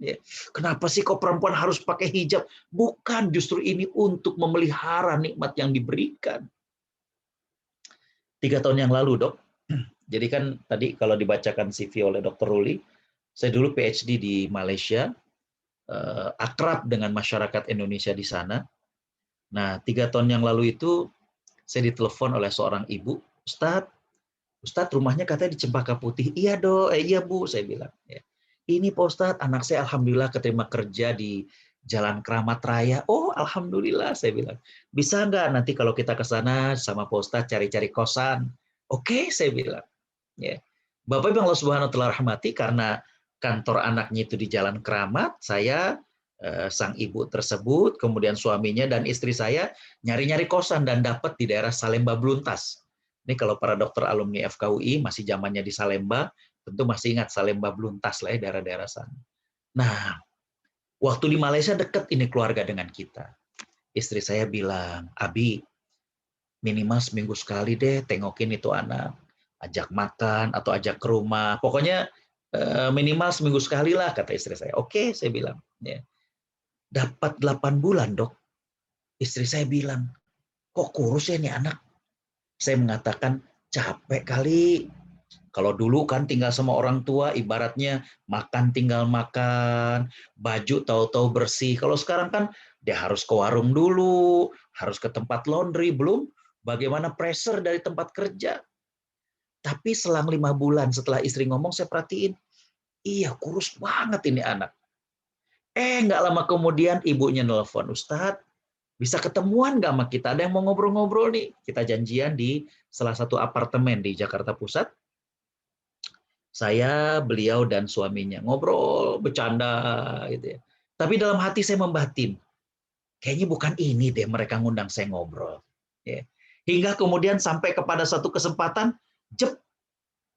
Ya. Kenapa sih kok perempuan harus pakai hijab? Bukan, justru ini untuk memelihara nikmat yang diberikan. 3 tahun yang lalu, Dok. Jadi kan tadi kalau dibacakan CV oleh Dr. Ruli, saya dulu PhD di Malaysia, akrab dengan masyarakat Indonesia di sana. Nah, 3 tahun yang lalu itu saya ditelepon oleh seorang ibu, Ustadz rumahnya katanya di Cempaka Putih. Iya iya Bu, saya bilang. Ya. Ini Pak Ustadz, anak saya alhamdulillah keterima kerja di Jalan Keramat Raya. Oh, alhamdulillah, saya bilang. Bisa nggak nanti kalau kita ke sana sama Pak Ustadz cari-cari kosan? Oke, saya bilang. Ya. Bapak Ibu Allah Subhanahu wa taala rahmati, karena kantor anaknya itu di Jalan Keramat, saya sang ibu tersebut, kemudian suaminya dan istri saya nyari-nyari kosan dan dapat di daerah Salemba Bluntas. Ini kalau para dokter alumni FKUI masih zamannya di Salemba, tentu masih ingat Salemba Bluntas lah ya, daerah-daerah sana. Nah, waktu di Malaysia dekat ini keluarga dengan kita. Istri saya bilang, Abi, minimal seminggu sekali deh tengokin itu anak. Ajak makan atau ajak ke rumah. Pokoknya minimal seminggu sekali lah, kata istri saya. Oke, saya bilang. Ya. Dapat 8 bulan, Dok. Istri saya bilang, kok kurus ya nih anak? Saya mengatakan, capek kali. Kalau dulu kan tinggal sama orang tua, ibaratnya makan tinggal makan, baju tahu-tahu bersih. Kalau sekarang kan dia harus ke warung dulu, harus ke tempat laundry, belum bagaimana pressure dari tempat kerja. Tapi selang 5 bulan setelah istri ngomong, saya perhatiin, iya kurus banget ini anak. Nggak lama kemudian ibunya nelfon, Ustadz, bisa ketemuan nggak sama kita? Ada yang mau ngobrol-ngobrol nih. Kita janjian di salah satu apartemen di Jakarta Pusat. Saya, beliau, dan suaminya ngobrol, bercanda, gitu ya. Tapi dalam hati saya membatin, kayaknya bukan ini deh mereka ngundang saya ngobrol. Ya. Hingga kemudian sampai kepada satu kesempatan,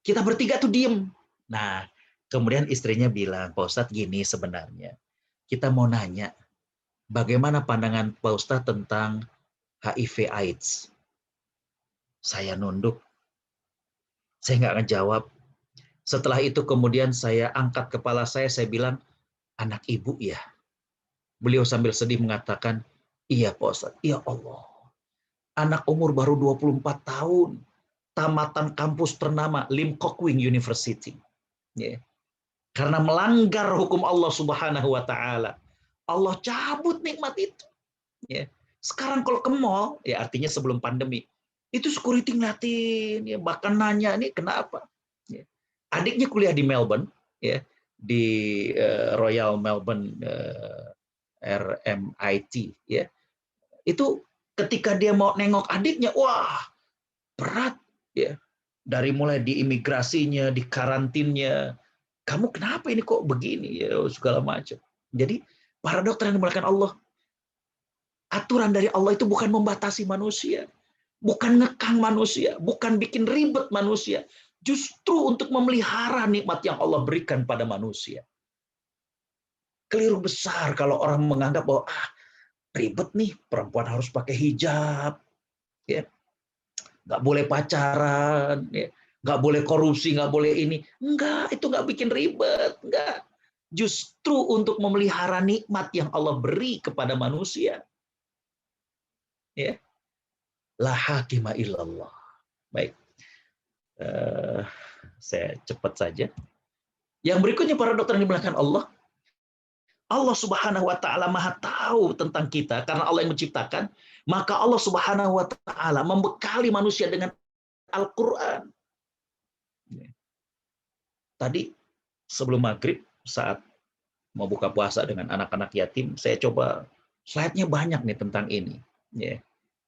kita bertiga tuh diem. Nah, kemudian istrinya bilang, Pak Ustadz gini sebenarnya, kita mau nanya, bagaimana pandangan Pak Ustadz tentang HIV/AIDS? Saya nunduk, saya nggak ngejawab. Setelah itu kemudian saya angkat kepala saya bilang, anak ibu ya. Beliau sambil sedih mengatakan, iya Pak Ustadz, ya Allah. Anak umur baru 24 tahun, tamatan kampus ternama Lim Kok Wing University. Yeah. Karena melanggar hukum Allah Subhanahu wa taala. Allah cabut nikmat itu. Ya. Sekarang kalau ke mall, ya artinya sebelum pandemi, itu security ngeliatin, ya, bahkan nanya, ini kenapa? Ya. Adiknya kuliah di Melbourne, ya, di Royal Melbourne RMIT, ya. Itu ketika dia mau nengok adiknya, wah, berat ya. Dari mulai di imigrasinya, di karantinnya, kamu kenapa ini kok begini ya, segala macam. Jadi para dokter yang dimuliakan Allah, aturan dari Allah itu bukan membatasi manusia, bukan ngekang manusia, bukan bikin ribet manusia, justru untuk memelihara nikmat yang Allah berikan pada manusia. Keliru besar kalau orang menganggap bahwa ribet nih, perempuan harus pakai hijab, ya, nggak boleh pacaran, ya, nggak boleh korupsi, nggak boleh ini. Enggak, itu nggak bikin ribet, enggak. Justru untuk memelihara nikmat yang Allah beri kepada manusia. Ya, la hakima illallah. Baik, saya cepat saja. Yang berikutnya para dokter yang dimuliakan Allah, Allah Subhanahu wa taala Maha tahu tentang kita karena Allah yang menciptakan, maka Allah Subhanahu wa taala membekali manusia dengan Al-Qur'an. Tadi sebelum maghrib saat mau buka puasa dengan anak-anak yatim, saya coba slide-nya banyak nih tentang ini. Ya.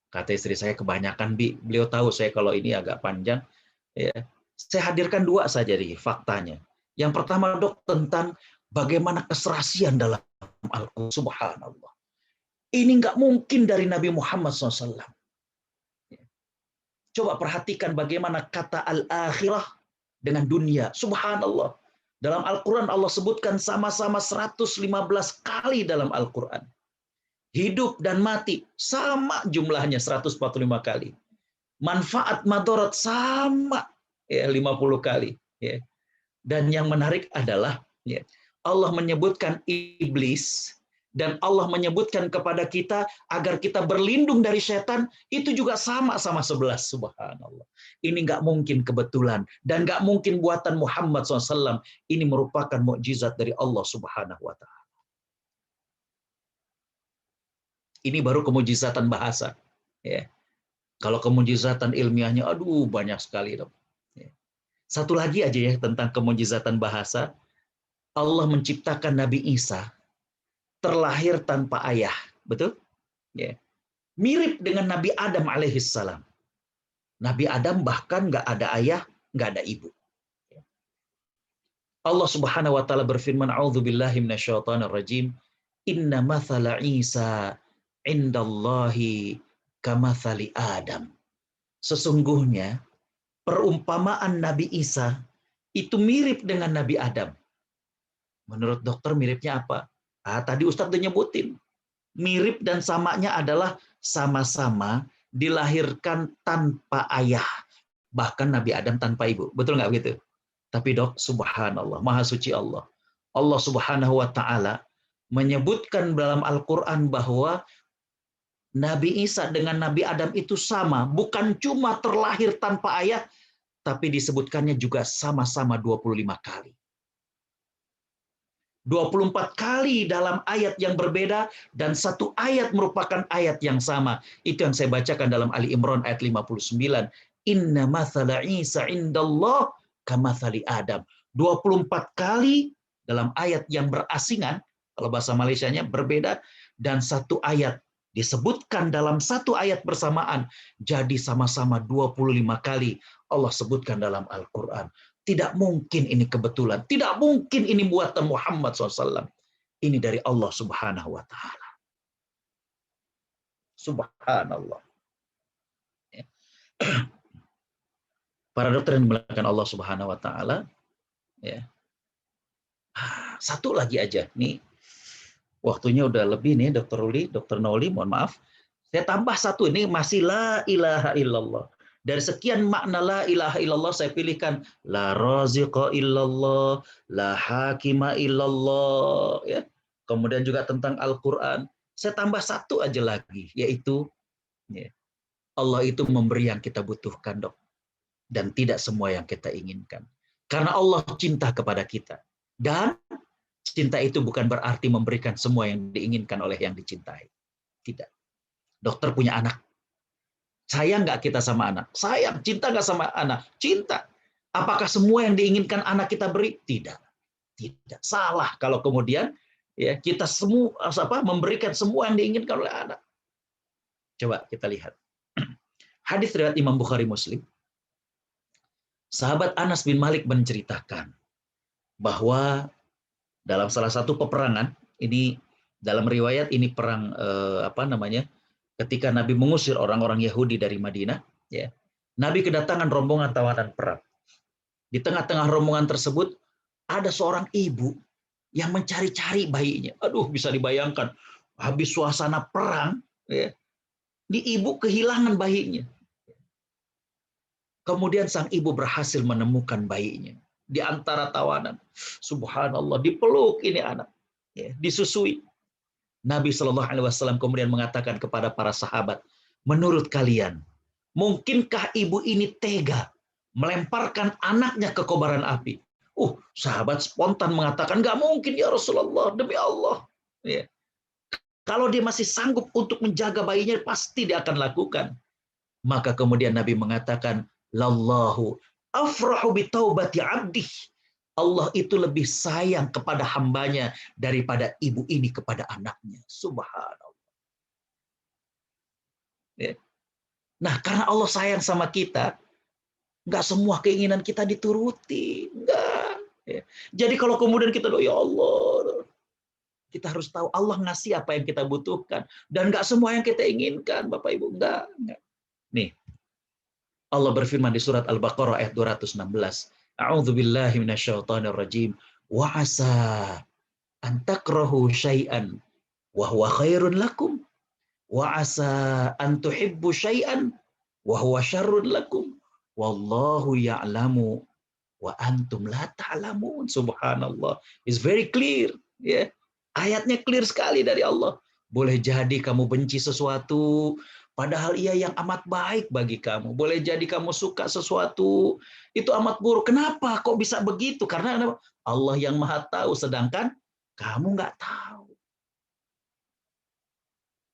Kata istri saya, kebanyakan Bi, beliau tahu saya kalau ini agak panjang. Ya. Saya hadirkan 2 saja nih faktanya. Yang pertama Dok tentang bagaimana keserasian dalam Al-Quran. Subhanallah. Ini nggak mungkin dari Nabi Muhammad SAW. Coba perhatikan bagaimana kata al-akhirah dengan dunia. Subhanallah. Dalam Al-Quran Allah sebutkan sama-sama 115 kali dalam Al-Quran. Hidup dan mati sama jumlahnya 145 kali. Manfaat madarat sama ya 50 kali. Ya. Dan yang menarik adalah ya, Allah menyebutkan iblis dan Allah menyebutkan kepada kita agar kita berlindung dari setan, itu juga sama-sama 11. Subhanallah. Ini nggak mungkin kebetulan dan nggak mungkin buatan Muhammad SAW. Ini merupakan mukjizat dari Allah Subhanahu wa Ta'ala. Ini baru kemujizatan bahasa. Ya. Kalau kemujizatan ilmiahnya, aduh banyak sekali dong. Ya. Satu lagi aja ya tentang kemujizatan bahasa. Allah menciptakan Nabi Isa terlahir tanpa ayah, betul? Ya. Mirip dengan Nabi Adam alaihissalam. Nabi Adam bahkan nggak ada ayah, nggak ada ibu. Allah Subhanahu wa taala berfirman, "A'udzubillahi minasyaitonirrajim. Inna mathala Isa indallahi kamathali Adam." Sesungguhnya perumpamaan Nabi Isa itu mirip dengan Nabi Adam. Menurut dokter miripnya apa? Tadi Ustadz udah nyebutin. Mirip dan samanya adalah sama-sama dilahirkan tanpa ayah. Bahkan Nabi Adam tanpa ibu. Betul nggak begitu? Tapi Dok, subhanallah, maha suci Allah. Allah Subhanahu wa Ta'ala menyebutkan dalam Al-Quran bahwa Nabi Isa dengan Nabi Adam itu sama. Bukan cuma terlahir tanpa ayah, tapi disebutkannya juga sama-sama 25 kali. 24 kali dalam ayat yang berbeda dan satu ayat merupakan ayat yang sama. Itu yang saya bacakan dalam Ali Imran ayat 59. Inna mathala Isa indallah kamathali Adam. 24 kali dalam ayat yang berasingan, kalau bahasa Malaysianya berbeda, dan satu ayat disebutkan dalam satu ayat bersamaan. Jadi sama-sama 25 kali Allah sebutkan dalam Al-Quran. Tidak mungkin ini kebetulan. Tidak mungkin ini buatan Muhammad SAW. Ini dari Allah Subhanahu wa Ta'ala. Subhanallah. Para dokter yang dimuliakan Allah Subhanahu wa Ta'ala. Ya. Satu lagi aja. Nih, waktunya udah lebih nih, Dr. Uli, Dr. Noli, mohon maaf. Saya tambah satu, ini masih la ilaha illallah. Dari sekian makna la ilaha illallah saya pilihkan la raziqa illallah, la hakima illallah, ya. Kemudian juga tentang Al-Qur'an. Saya tambah satu aja lagi, yaitu ya, Allah itu memberi yang kita butuhkan, Dok. Dan tidak semua yang kita inginkan. Karena Allah cinta kepada kita. Dan cinta itu bukan berarti memberikan semua yang diinginkan oleh yang dicintai. Tidak. Dokter punya anak. Sayang nggak kita sama anak? Sayang. Cinta nggak sama anak? Cinta. Apakah semua yang diinginkan anak kita beri? Tidak. Tidak. Salah kalau kemudian ya kita semua memberikan semua yang diinginkan oleh anak. Coba kita lihat. Hadis riwayat Imam Bukhari Muslim. Sahabat Anas bin Malik menceritakan bahwa dalam salah satu peperangan, ini dalam riwayat ini perang ketika Nabi mengusir orang-orang Yahudi dari Madinah, ya. Nabi kedatangan rombongan tawanan perang. Di tengah-tengah rombongan tersebut ada seorang ibu yang mencari-cari bayinya. Aduh, bisa dibayangkan, habis suasana perang, ya, di ibu kehilangan bayinya. Kemudian sang ibu berhasil menemukan bayinya di antara tawanan. Subhanallah, dipeluk ini anak, ya, disusui. Nabi Shallallahu Alaihi Wasallam kemudian mengatakan kepada para sahabat, menurut kalian, mungkinkah ibu ini tega melemparkan anaknya ke kobaran api? Sahabat spontan mengatakan, nggak mungkin ya Rasulullah, demi Allah. Ya. Kalau dia masih sanggup untuk menjaga bayinya, pasti dia akan lakukan. Maka kemudian Nabi mengatakan, lallahu afrahu bitaubati abdih. Allah itu lebih sayang kepada hambanya daripada ibu ini kepada anaknya. Subhanallah. Ya. Nah, karena Allah sayang sama kita, nggak semua keinginan kita dituruti. Nggak. Ya. Jadi kalau kemudian kita doa, ya Allah, kita harus tahu Allah ngasih apa yang kita butuhkan. Dan nggak semua yang kita inginkan, Bapak Ibu. Nggak. Nih, Allah berfirman di surat Al-Baqarah ayat 216. A'udzu billahi minasyaitonir rajim. Wa asa an takrahu syai'an wa huwa khairun lakum. Wa asa an tuhibbu syai'an wa huwa syarrun lakum. Wallahu ya'lamu wa antum la ta'lamun. Subhanallah. It's very clear, ya. Ayatnya clear sekali dari Allah. Boleh jadi kamu benci sesuatu, padahal ia yang amat baik bagi kamu. Boleh jadi kamu suka sesuatu, itu amat buruk. Kenapa kok bisa begitu? Karena Allah yang maha tahu, sedangkan kamu nggak tahu.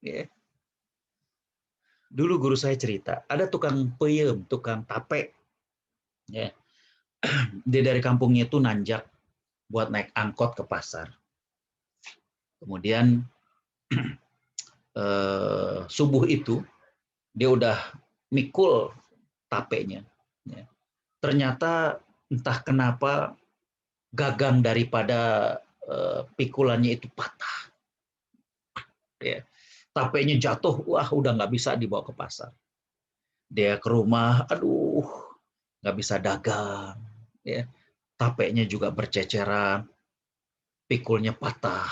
Ya. Dulu guru saya cerita, ada tukang peyem, tukang tape. Ya. Dia dari kampungnya itu nanjak buat naik angkot ke pasar. Kemudian subuh itu, dia udah mikul tapenya. Ya. Ternyata entah kenapa gagang daripada pikulannya itu patah. Ya. Tapenya jatuh, wah udah nggak bisa dibawa ke pasar. Dia ke rumah, aduh nggak bisa dagang. Ya. Tapenya juga berceceran, pikulnya patah.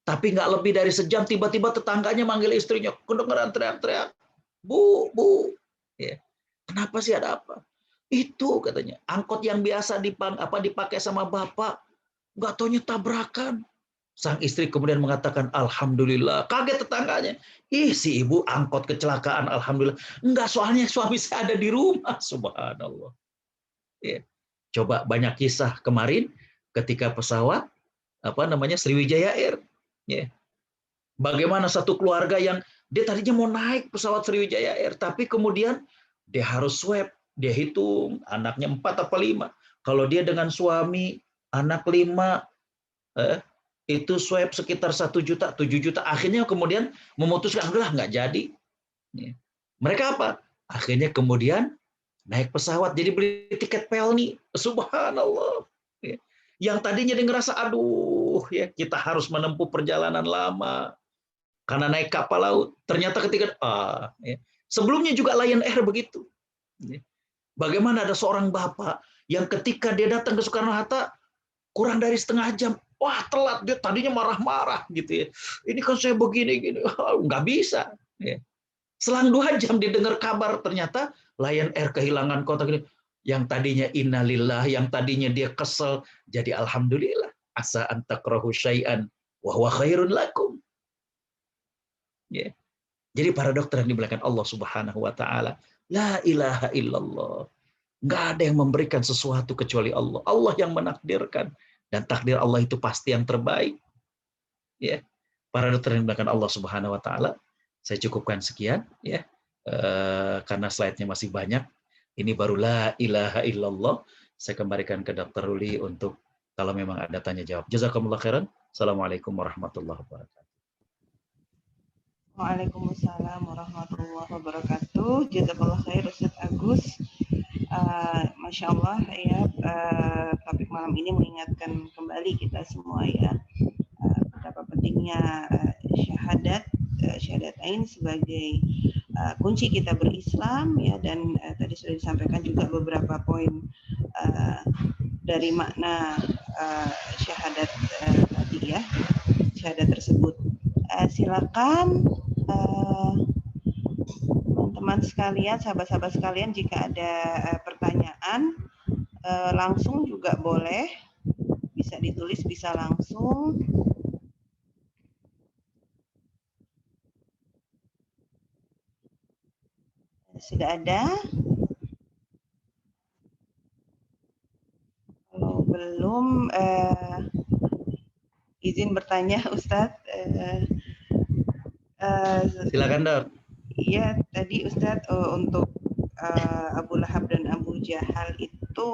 Tapi nggak lebih dari sejam, tiba-tiba tetangganya manggil istrinya, kedengeran teriak-teriak, Bu, Bu. Ya. Kenapa sih, ada apa? Itu katanya, angkot yang biasa dipakai sama bapak, nggak taunya tabrakan. Sang istri kemudian mengatakan, Alhamdulillah. Kaget tetangganya. Si ibu angkot kecelakaan, Alhamdulillah. Enggak, soalnya suami saya ada di rumah. Subhanallah. Ya. Coba banyak kisah kemarin ketika pesawat Sriwijaya Air. Ya. Bagaimana satu keluarga yang dia tadinya mau naik pesawat Sriwijaya Air, tapi kemudian dia harus swab, dia hitung anaknya 4 atau 5. Kalau dia dengan suami anak 5, itu swab sekitar 1 juta, 7 juta. Akhirnya kemudian memutuskan, udahlah nggak jadi. Mereka apa? Akhirnya kemudian naik pesawat, jadi beli tiket pelni. Subhanallah. Yang tadinya dia ngerasa, aduh, ya kita harus menempuh perjalanan lama karena naik kapal laut. Ternyata ketika sebelumnya juga Lion Air begitu. Bagaimana ada seorang bapak yang ketika dia datang ke Soekarno-Hatta kurang dari setengah jam, wah telat, dia tadinya marah-marah gitu ya. Ini kan saya begini gini, nggak bisa. Selang 2 jam didengar kabar, ternyata Lion Air kehilangan kontak. Yang tadinya innalillah, yang tadinya dia kesel, jadi alhamdulillah. Asa an takrahu syai'an wa huwa khairun lakum. Ya. Jadi para dokter yang dimuliakan Allah Subhanahu wa taala, la ilaha illallah. Enggak ada yang memberikan sesuatu kecuali Allah. Allah yang menakdirkan, dan takdir Allah itu pasti yang terbaik. Ya. Para dokter yang dimuliakan Allah Subhanahu wa taala, saya cukupkan sekian ya. Karena slide-nya masih banyak. Ini baru la ilaha illallah. Saya kembalikan ke Dr. Ruli untuk kalau memang ada tanya jawab. Jazakumullah khairan. Assalamualaikum warahmatullahi wabarakatuh. Waalaikumsalam warahmatullahi wabarakatuh. Jazakallah khair Ustaz Agus. Masya Allah ya, topik malam ini mengingatkan kembali kita semua ya, betapa pentingnya syahadat, syahadatain sebagai kunci kita berislam ya, dan tadi sudah disampaikan juga beberapa poin uh, dari makna syahadat tadi ya, syahadat tersebut. Silakan teman-teman sekalian, sahabat-sahabat sekalian, jika ada pertanyaan langsung juga boleh, bisa ditulis, bisa langsung. Sudah ada? Kalau belum, izin bertanya Ustadz. Silakan Dok. Iya, tadi Ustadz, untuk Abu Lahab dan Abu Jahal itu,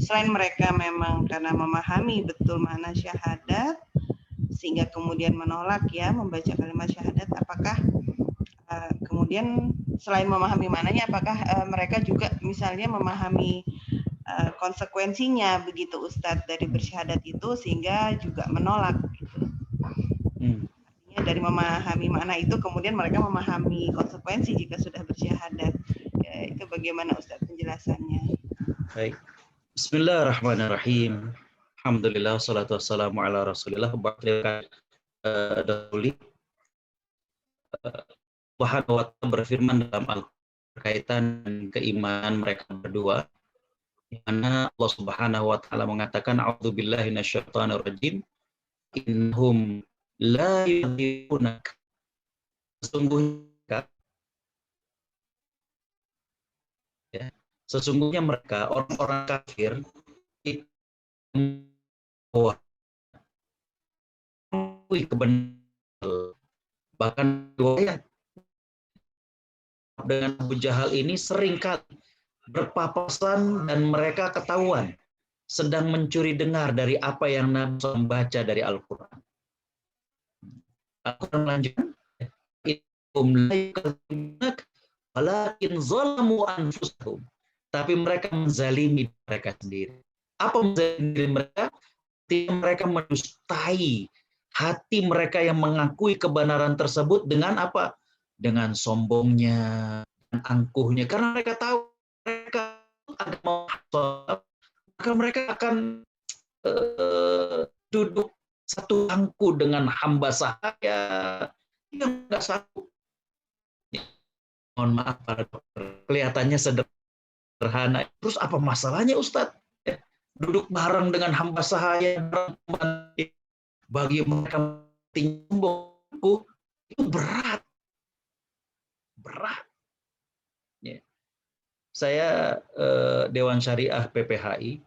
selain mereka memang karena memahami betul makna syahadat, sehingga kemudian menolak ya membaca kalimat syahadat, apakah kemudian selain memahami maknanya, apakah mereka juga misalnya memahami konsekuensinya begitu Ustadz dari bersyahadat itu, sehingga juga menolak gitu. Artinya dari memahami makna itu kemudian mereka memahami konsekuensi jika sudah bersyahadat. Ya, itu bagaimana Ustadz penjelasannya? Baik. Bismillahirrahmanirrahim. Alhamdulillah, salatu wassalamu ala rasulillah. Subhanahu wa ta'ala berfirman dalam Al-Quran berkaitan keimanan mereka berdua, di mana Allah Subhanahu wa ta'ala mengatakan, a'udzubillahi minasyaitonir rajim, innahum la yudhirunak, sesungguhnya mereka orang-orang kafir itu kebenaran. Bahkan riwayat dengan Abu Jahal ini seringkali berpapasan dan mereka ketahuan sedang mencuri dengar dari apa yang Nabi membaca dari Al-Quran. Al-Quran lanjutkan, walakin zalamu anfusahum, tapi mereka menzalimi mereka sendiri. Apa menzalimi mereka? Mereka mendustai hati mereka yang mengakui kebenaran tersebut dengan apa? Dengan sombongnya, dan angkuhnya. Karena mereka tahu mereka agama, maka mereka akan duduk satu bangku dengan hamba sahaya yang nggak satu. Mohon maaf para dokter, kelihatannya sederhana. Terus apa masalahnya Ustadz? Duduk bareng dengan hamba sahaya, bagi mereka tinggi itu berat. Ya. Saya Dewan Syariah PPHI,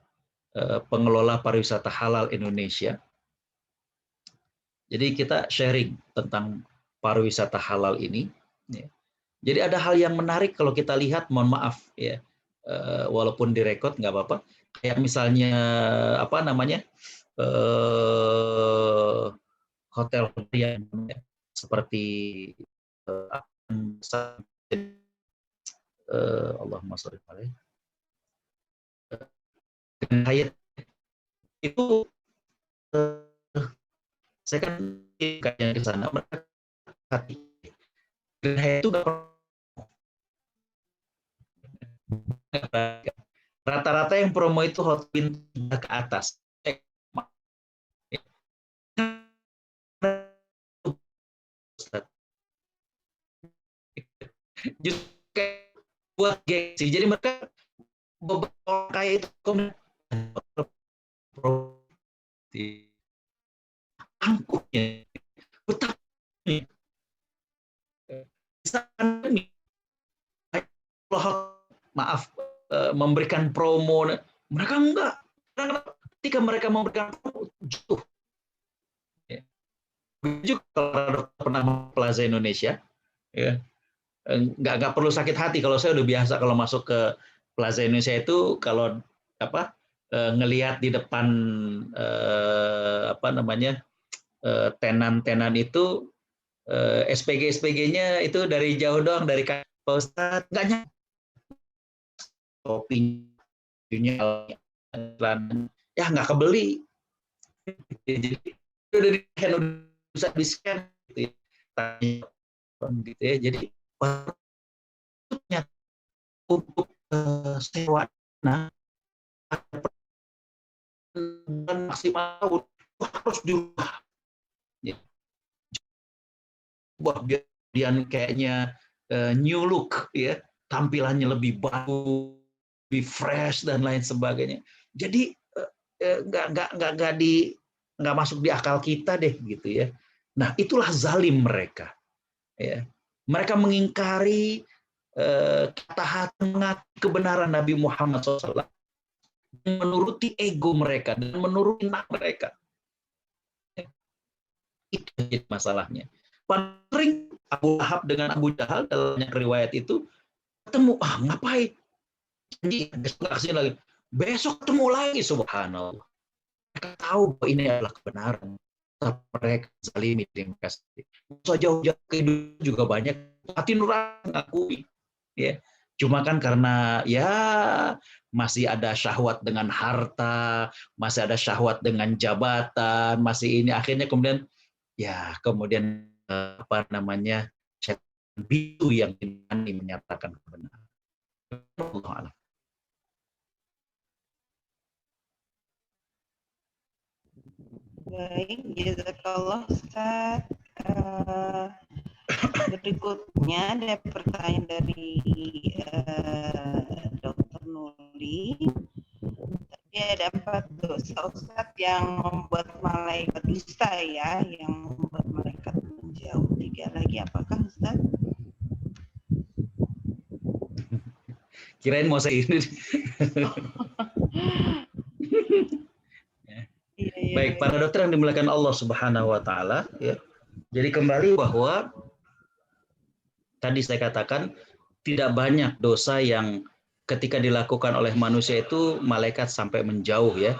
pengelola pariwisata halal Indonesia. Jadi kita sharing tentang pariwisata halal ini. Ya. Jadi ada hal yang menarik kalau kita lihat, mohon maaf ya, walaupun direkod nggak apa-apa. Kayak misalnya apa namanya, hotel yang seperti Allahumma sholli alaihi Hyatt itu, saya kan kayak di sana, mereka itu rata-rata yang promo itu hot pin ke atas. Justru buat gengsi. Jadi mereka beberapa kayak itu angkutnya betapa maaf memberikan promo, mereka enggak. Ketika mereka memberikan promo jatuh. Juga kalau pernah Plaza Indonesia, ya nggak perlu sakit hati kalau saya udah biasa kalau masuk ke Plaza Indonesia itu, kalau apa ngelihat di depan apa namanya tenan-tenan itu SPG-SPG-nya itu dari jauh doang, dari Pak Ustadz, nggak nyampe topinya, ya nggak kebeli. Jadi udah di bisa di-scan gitu ya. Gitu ya. Jadi untuk sewa dan maksimal harus dirubah. Ya. Dia kayaknya new look ya, tampilannya lebih bagus, lebih fresh dan lain sebagainya. Jadi nggak masuk di akal kita deh gitu ya. Nah itulah zalim mereka. Ya. Mereka mengingkari kata hati kebenaran Nabi Muhammad SAW, menuruti ego mereka dan menuruti nak mereka. Itu masalahnya. Paling Abu Lahab dengan Abu Jahal dalam riwayat itu ketemu, ngapain? Jadi besok kasih lagi. Besok ketemu lagi, subhanallah. Mereka tahu bahwa ini adalah kebenaran. Tapi mereka zalimi, terima kasih. So jauh-jauh ke hidup juga banyak hati nurani ngakui. Ya. Cuma kan karena ya masih ada syahwat dengan harta, masih ada syahwat dengan jabatan, masih ini akhirnya kemudian apa namanya itu yang menyatakan kebenaran. Allah. Baik, jazakallah Ustaz. Berikutnya ada pertanyaan dari Dr. Nuli. Tapi ada 4 dosa Ustaz yang membuat malaikat dusta ya, yang membuat malaikat menjauh. 3 lagi apakah Ustaz? Kirain mau saya ini. Baik, para dokter yang dimuliakan Allah Subhanahu wa taala ya. Jadi kembali bahwa tadi saya katakan tidak banyak dosa yang ketika dilakukan oleh manusia itu malaikat sampai menjauh ya.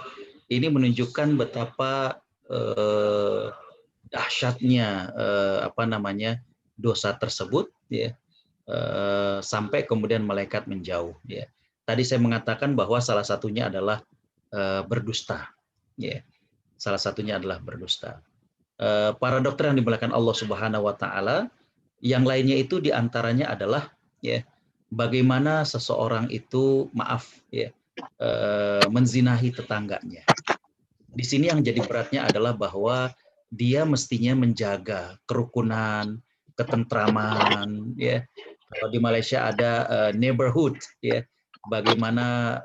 Ini menunjukkan betapa dahsyatnya dosa tersebut ya. Sampai kemudian malaikat menjauh ya. Tadi saya mengatakan bahwa salah satunya adalah berdusta ya. Salah satunya adalah berdusta. Para dokter yang dimuliakan Allah Subhanahu wa taala, yang lainnya itu diantaranya adalah ya bagaimana seseorang itu menzinahi tetangganya. Di sini yang jadi beratnya adalah bahwa dia mestinya menjaga kerukunan, ketentraman ya. Kalau di Malaysia ada neighborhood ya, bagaimana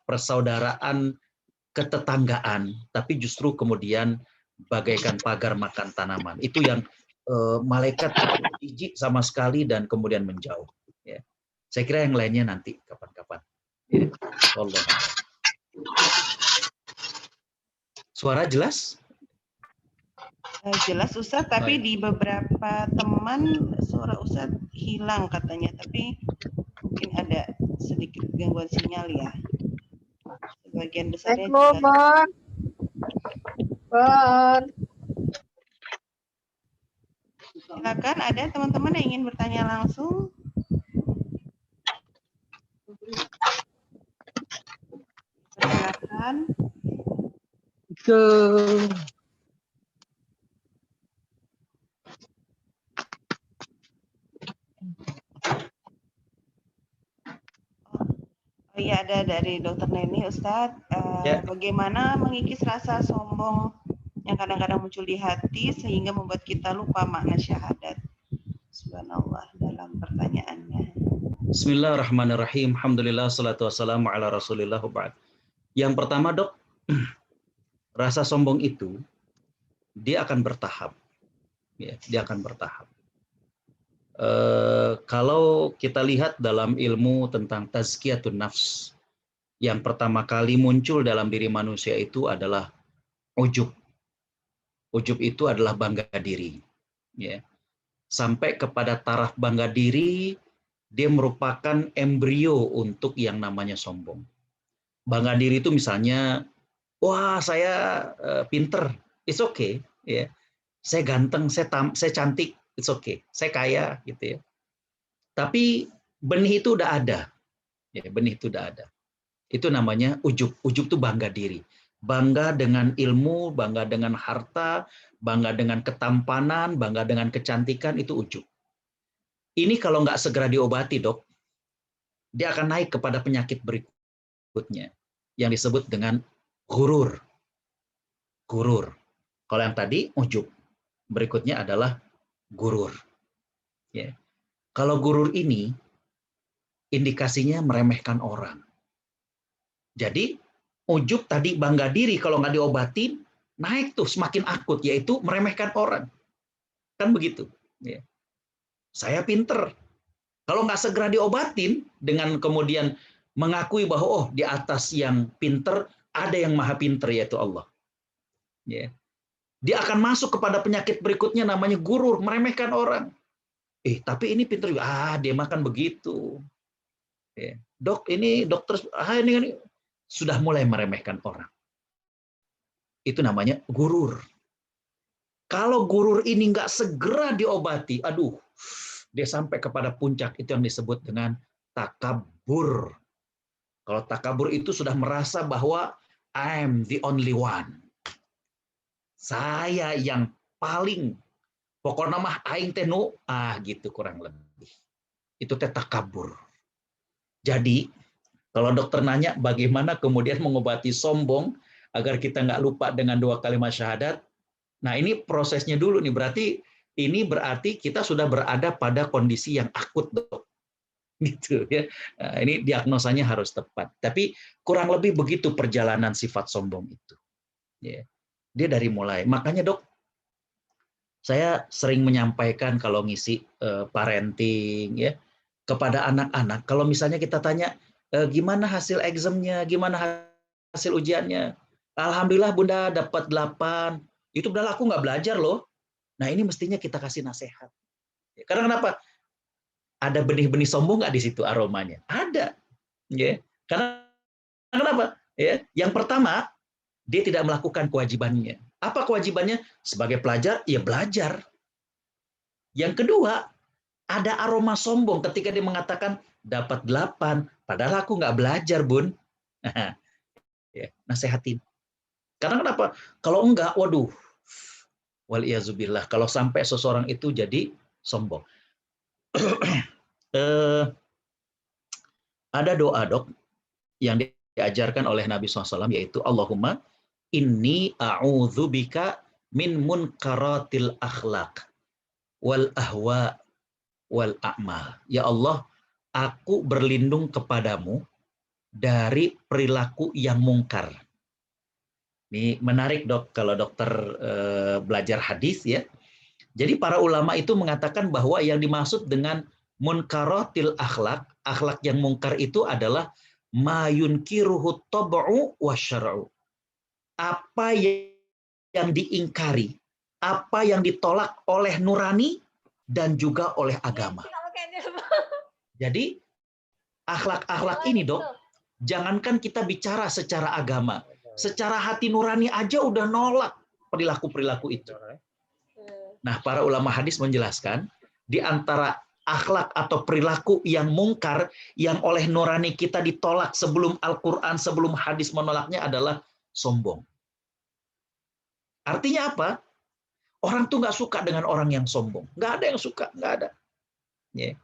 persaudaraan ketetanggaan, tapi justru kemudian bagaikan pagar makan tanaman. Itu yang malaikat jijik sama sekali dan kemudian menjauh. Ya. Saya kira yang lainnya nanti kapan-kapan. Ya. Allah. Suara jelas? Jelas Ustaz, tapi di beberapa teman suara Ustaz hilang katanya, tapi mungkin ada sedikit gangguan sinyal ya. Sebagian besarnya juga. Silakan, ada teman-teman yang ingin bertanya langsung. Silakan. Oh iya, ada dari Dokter Neni, Ustadz. Bagaimana mengikis rasa sombong yang kadang-kadang muncul di hati sehingga membuat kita lupa makna syahadat? Subhanallah dalam pertanyaannya. Bismillahirrahmanirrahim. Alhamdulillah, salatu wassalamu ala rasulillah. Yang pertama dok, rasa sombong itu dia akan bertahap. Ya, dia akan bertahap. Kalau kita lihat dalam ilmu tentang tazkiyatun nafs, yang pertama kali muncul dalam diri manusia itu adalah ujub. Ujub itu adalah bangga diri. Ya. Sampai kepada taraf bangga diri, dia merupakan embrio untuk yang namanya sombong. Bangga diri itu misalnya, wah saya pinter, it's okay. Ya. Saya ganteng, saya cantik, it's okay, saya kaya gitu ya. Tapi benih itu udah ada, ya, benih itu udah ada. Itu namanya ujub. Ujub itu bangga diri. Bangga dengan ilmu, bangga dengan harta, bangga dengan ketampanan, bangga dengan kecantikan, itu ujub. Ini kalau nggak segera diobati, dok, dia akan naik kepada penyakit berikutnya, yang disebut dengan gurur. Gurur. Kalau yang tadi, ujub. Berikutnya adalah gurur. Ya. Kalau gurur ini, indikasinya meremehkan orang. Jadi, ujub tadi bangga diri, kalau nggak diobatin, naik tuh semakin akut, yaitu meremehkan orang. Kan begitu. Ya. Saya pinter. Kalau nggak segera diobatin, dengan kemudian mengakui bahwa oh di atas yang pinter, ada yang maha pinter, yaitu Allah. Ya. Dia akan masuk kepada penyakit berikutnya, namanya gurur, meremehkan orang. Tapi ini pinter juga. Dia makan begitu. Ya. Dok, ini dokter, ini sudah mulai meremehkan orang. Itu namanya gurur. Kalau gurur ini nggak segera diobati, aduh, dia sampai kepada puncak, itu yang disebut dengan takabur. Kalau takabur itu sudah merasa bahwa I'm the only one. Saya yang paling, pokoknya mah aing teh nu, gitu kurang lebih. Itu teh takabur. Jadi, kalau dokter nanya bagaimana kemudian mengobati sombong agar kita nggak lupa dengan 2 kalimat syahadat, nah ini prosesnya dulu nih, berarti kita sudah berada pada kondisi yang akut, dok. Gitu ya. Nah, ini diagnosanya harus tepat. Tapi kurang lebih begitu perjalanan sifat sombong itu. Ya. Dia dari mulai. Makanya, dok, saya sering menyampaikan kalau ngisi parenting ya kepada anak-anak. Kalau misalnya kita tanya gimana hasil examnya, gimana hasil ujiannya, alhamdulillah bunda dapat 8. Itu padahal aku nggak belajar loh. Nah ini mestinya kita kasih nasihat. Karena kenapa? Ada benih-benih sombong nggak di situ aromanya? Ada. Ya. Karena kenapa? Ya. Yang pertama, dia tidak melakukan kewajibannya. Apa kewajibannya? Sebagai pelajar, ya belajar. Yang kedua, ada aroma sombong ketika dia mengatakan dapat 8, padahal aku nggak belajar, bun. Ya, nasehatin. Karena kenapa? Kalau enggak, waduh, waliyazubillah, kalau sampai seseorang itu jadi sombong. Ada doa, dok, yang diajarkan oleh Nabi SAW, yaitu Allahumma inni a'udzubika min munkaratil akhlaq wal ahwa wal a'mal. Ya Allah, aku berlindung kepadamu dari perilaku yang mungkar. Ini menarik, dok, kalau dokter belajar hadis ya. Jadi para ulama itu mengatakan bahwa yang dimaksud dengan munkaratil akhlak, akhlak yang mungkar itu adalah ma yunkiruhu tab'u wasyar'u. Apa yang diingkari, apa yang ditolak oleh nurani dan juga oleh agama. Jadi akhlak-akhlak ini, dok, jangankan kita bicara secara agama, secara hati nurani aja udah nolak perilaku-perilaku itu. Nah, para ulama hadis menjelaskan, di antara akhlak atau perilaku yang mungkar, yang oleh nurani kita ditolak sebelum Al-Quran, sebelum hadis menolaknya adalah sombong. Artinya apa? Orang tuh nggak suka dengan orang yang sombong. Nggak ada yang suka, nggak ada. Yeah.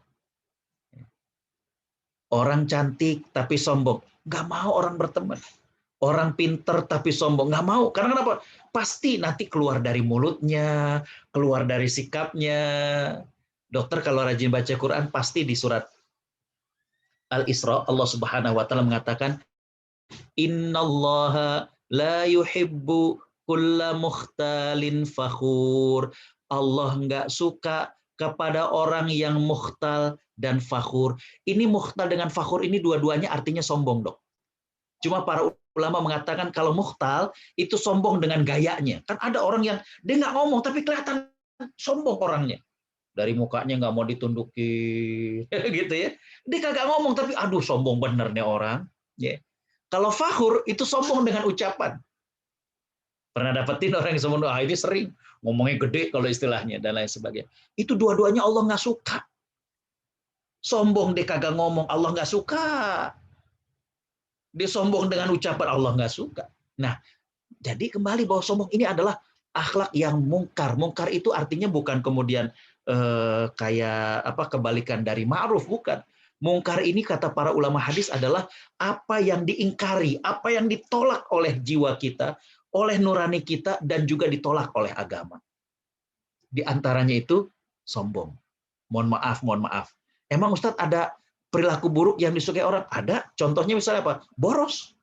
Orang cantik tapi sombong, nggak mau orang berteman. Orang pinter tapi sombong, nggak mau. Karena kenapa? Pasti nanti keluar dari mulutnya, keluar dari sikapnya. Dokter kalau rajin baca Quran, pasti di surat Al-Isra, Allah Subhanahu wa Ta'ala mengatakan, Innallaha la yuhibbu kulla mukhtalin fakhur. Allah nggak suka kepada orang yang mukhtal dan fakhur. Ini mukhtal dengan fakhur ini dua-duanya artinya sombong, dok. Cuma para ulama mengatakan kalau mukhtal itu sombong dengan gayanya. Kan ada orang yang dia nggak ngomong tapi kelihatan sombong orangnya. Dari mukanya nggak mau ditundukin, gitu ya. Dia kagak ngomong tapi aduh sombong bener nih orang. Ya. Kalau fakhur itu sombong dengan ucapan. Pernah dapetin orang yang sombong, ini sering ngomongnya gede kalau istilahnya dan lain sebagainya. Itu dua-duanya Allah nggak suka. Sombong dia kagak ngomong, Allah nggak suka. Dia sombong dengan ucapan, Allah nggak suka. Nah, jadi kembali bahwa sombong ini adalah akhlak yang mungkar. Mungkar itu artinya bukan kemudian kayak apa kebalikan dari ma'ruf, bukan. Mungkar ini kata para ulama hadis adalah apa yang diingkari, apa yang ditolak oleh jiwa kita, oleh nurani kita, dan juga ditolak oleh agama. Di antaranya itu sombong. Mohon maaf. Emang Ustadz ada perilaku buruk yang disukai orang? Ada. Contohnya misalnya apa? Boros.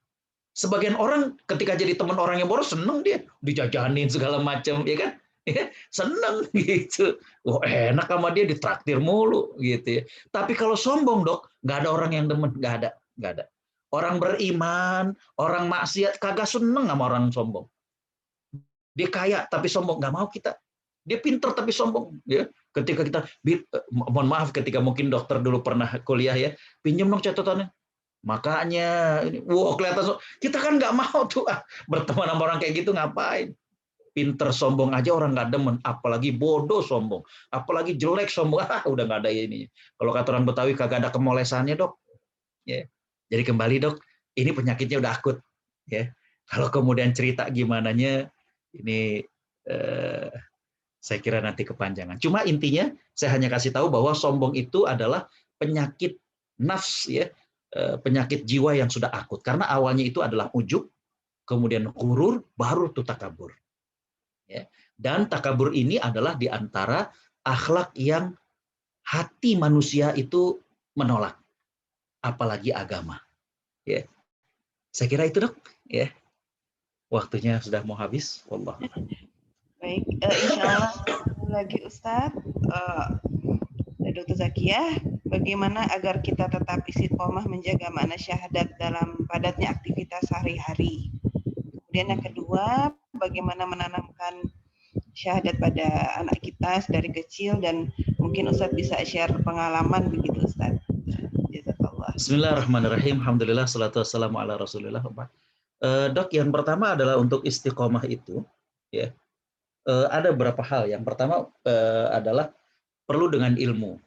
Sebagian orang ketika jadi teman orang yang boros seneng dia dijajanin segala macam, ya kan? Ya, seneng gitu. Wah, enak sama dia ditraktir mulu gitu ya. Tapi kalau sombong, Dok, nggak ada orang yang demen, nggak ada. Orang beriman, orang maksiat kagak seneng sama orang sombong. Dia kaya tapi sombong, nggak mau kita. Dia pinter tapi sombong, ya. Ketika kita, mohon maaf, ketika mungkin dokter dulu pernah kuliah ya, pinjam dong catatannya. Makanya, wow, kelihatan kita kan nggak mau tuh berteman sama orang kayak gitu, ngapain? Pinter sombong aja orang nggak demen, apalagi bodoh sombong, apalagi jelek sombong, udah nggak ada ini. Kalau kata orang Betawi kagak ada kemolesannya, Dok. Ya. Jadi kembali, Dok, ini penyakitnya udah akut. Ya. Kalau kemudian cerita gimananya, ini saya kira nanti kepanjangan. Cuma intinya saya hanya kasih tahu bahwa sombong itu adalah penyakit nafs, ya, penyakit jiwa yang sudah akut. Karena awalnya itu adalah ujub, kemudian gurur, baru tuh takabur. Ya. Dan takabur ini adalah di antara akhlak yang hati manusia itu menolak, apalagi agama. Ya. Saya kira itu, Dok. Ya. Waktunya sudah mau habis. Wallah. Baik, insya Allah lagi Ustadz, Dr. Zakiyah, bagaimana agar kita tetap istiqomah menjaga makna syahadat dalam padatnya aktivitas sehari-hari. Kemudian yang kedua, bagaimana menanamkan syahadat pada anak kita dari kecil, dan mungkin Ustadz bisa share pengalaman begitu Ustadz. Jazakallah. Bismillahirrahmanirrahim. Alhamdulillah, salatu wassalamu ala Rasulillah. Dok, yang pertama adalah untuk istiqomah itu, ya, ada beberapa hal. Yang pertama adalah perlu dengan ilmu.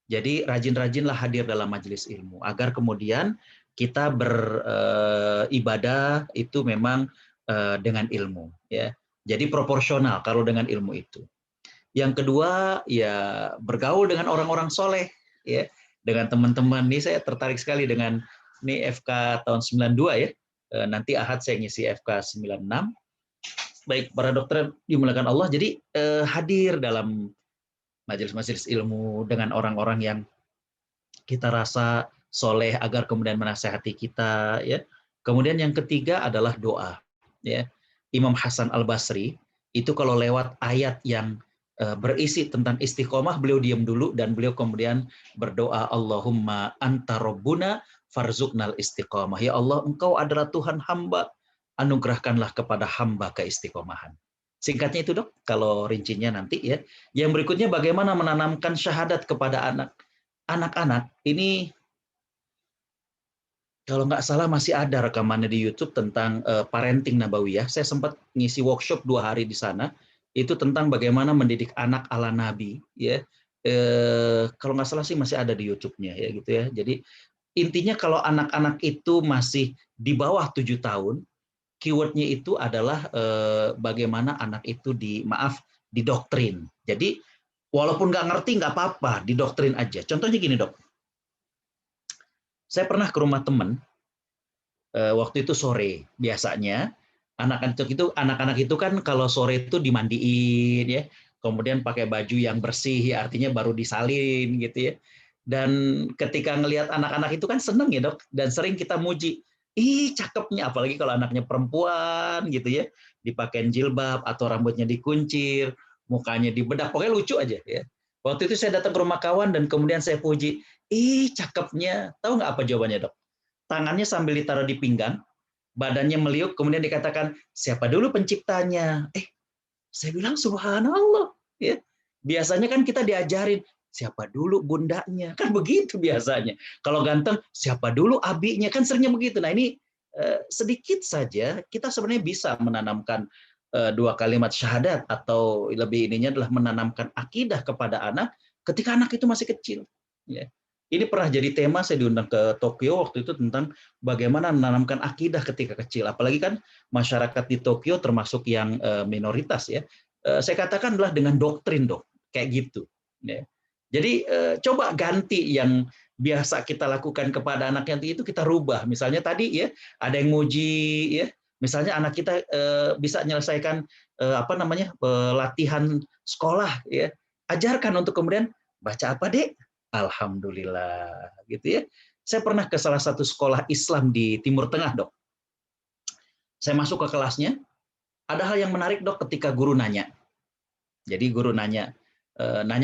Jadi rajin-rajinlah hadir dalam majelis ilmu agar kemudian kita beribadah itu memang dengan ilmu, ya. Jadi proporsional kalau dengan ilmu itu. Yang kedua, ya bergaul dengan orang-orang soleh, ya, dengan teman-teman. Nih saya tertarik sekali dengan ini FK tahun 92 ya. Nanti Ahad saya ngisi FK 96. Baik, para dokter dimuliakan Allah. Jadi hadir dalam majelis-majelis ilmu dengan orang-orang yang kita rasa soleh agar kemudian menasehati kita, ya. Kemudian yang ketiga adalah doa, ya. Imam Hasan Al-Basri itu kalau lewat ayat yang berisi tentang istiqomah, beliau diam dulu dan beliau kemudian berdoa, Allahumma anta rabbuna farzuqnal istiqomah. Ya Allah, engkau adalah Tuhan hamba, anugerahkanlah kepada hamba keistiqomahan. Singkatnya itu, Dok, kalau rincinya nanti ya. Yang berikutnya bagaimana menanamkan syahadat kepada anak-anak. Ini kalau nggak salah masih ada rekamannya di YouTube tentang parenting nabawiyah. Saya sempat ngisi workshop 2 hari di sana. Itu tentang bagaimana mendidik anak ala Nabi, ya. Kalau nggak salah sih masih ada di YouTube-nya, ya gitu ya. Jadi intinya kalau anak-anak itu masih di bawah 7 tahun, keywordnya itu adalah bagaimana anak itu didoktrin. Jadi walaupun nggak ngerti nggak apa-apa, didoktrin aja. Contohnya gini, Dok. Saya pernah ke rumah teman waktu itu sore. Biasanya anak-anak itu kan kalau sore itu dimandiin, ya, kemudian pakai baju yang bersih, ya, artinya baru disalin gitu ya. Dan ketika ngelihat anak-anak itu kan seneng ya, Dok, dan sering kita muji, ih cakepnya, apalagi kalau anaknya perempuan gitu ya, dipakein jilbab atau rambutnya dikuncir, mukanya dibedak, pokoknya lucu aja ya. Waktu itu saya datang ke rumah kawan dan kemudian saya puji, ih cakepnya. Tahu nggak apa jawabannya, Dok? Tangannya sambil ditaruh di pinggang, badannya meliuk, kemudian dikatakan, siapa dulu penciptanya? Saya bilang subhanallah, ya. Biasanya kan kita diajarin, siapa dulu bundanya? Kan begitu biasanya. Kalau ganteng, siapa dulu abinya? Kan seringnya begitu. Nah, ini sedikit saja kita sebenarnya bisa menanamkan dua kalimat syahadat, atau lebih ininya adalah menanamkan akidah kepada anak ketika anak itu masih kecil. Ya. Ini pernah jadi tema, saya diundang ke Tokyo waktu itu, tentang bagaimana menanamkan akidah ketika kecil. Apalagi kan masyarakat di Tokyo termasuk yang minoritas ya. Saya katakan adalah dengan doktrin dok, kayak gitu. Ya. Jadi coba ganti yang biasa kita lakukan kepada anak yang itu kita rubah. Misalnya tadi ya, ada yang muji ya, misalnya anak kita bisa menyelesaikan latihan sekolah ya, ajarkan untuk kemudian baca apa dek, alhamdulillah gitu ya. Saya pernah ke salah satu sekolah Islam di Timur Tengah dok. Saya masuk ke kelasnya, ada hal yang menarik dok ketika guru nanya. Jadi guru nanya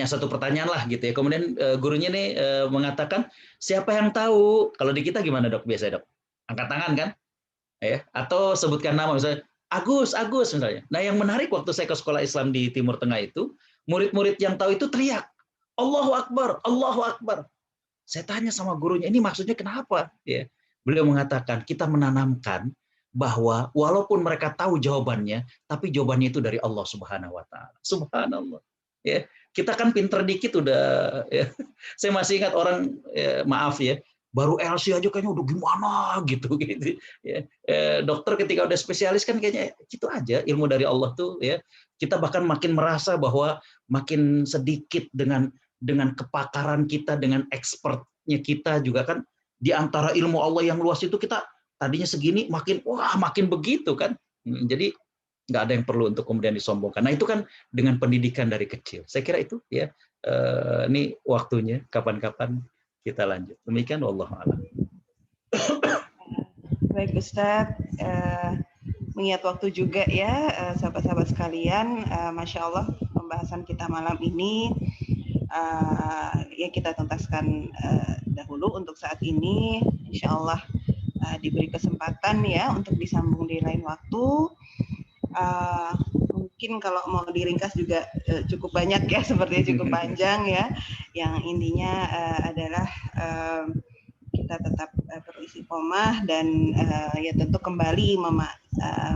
satu pertanyaan lah gitu ya. Kemudian gurunya nih mengatakan, siapa yang tahu? Kalau di kita gimana dok biasanya dok? Angkat tangan kan? Ya, atau sebutkan nama, misalnya Agus misalnya. Nah, yang menarik waktu saya ke sekolah Islam di Timur Tengah itu, murid-murid yang tahu itu teriak, Allahu Akbar, Allahu Akbar. Saya tanya sama gurunya, ini maksudnya kenapa? Ya, beliau mengatakan kita menanamkan bahwa walaupun mereka tahu jawabannya, tapi jawabannya itu dari Allah Subhanahu Wa Taala. Subhanallah. Ya, kita kan pinter dikit udah. Ya. Saya masih ingat orang, ya, maaf ya, baru LC aja kayaknya udah gimana gitu. Ya. Dokter ketika udah spesialis kan kayaknya gitu aja, ilmu dari Allah tuh ya. Kita bahkan makin merasa bahwa makin sedikit dengan kepakaran kita, dengan expertnya kita juga kan, di antara ilmu Allah yang luas itu kita tadinya segini makin begitu kan. Jadi nggak ada yang perlu untuk kemudian disombongkan. Nah itu kan dengan pendidikan dari kecil. Saya kira itu ya. Ini waktunya kapan-kapan kita lanjut. Demikian, wallahu a'lam. Baik Ustadz, mengingat waktu juga ya, sahabat-sahabat sekalian, Masya Allah pembahasan kita malam ini ya kita tuntaskan dahulu untuk saat ini. Insya Allah diberi kesempatan ya untuk disambung di lain waktu. Mungkin kalau mau diringkas juga cukup banyak ya, sepertinya cukup panjang ya. Yang intinya adalah kita tetap perlu istiqomah dan ya tentu kembali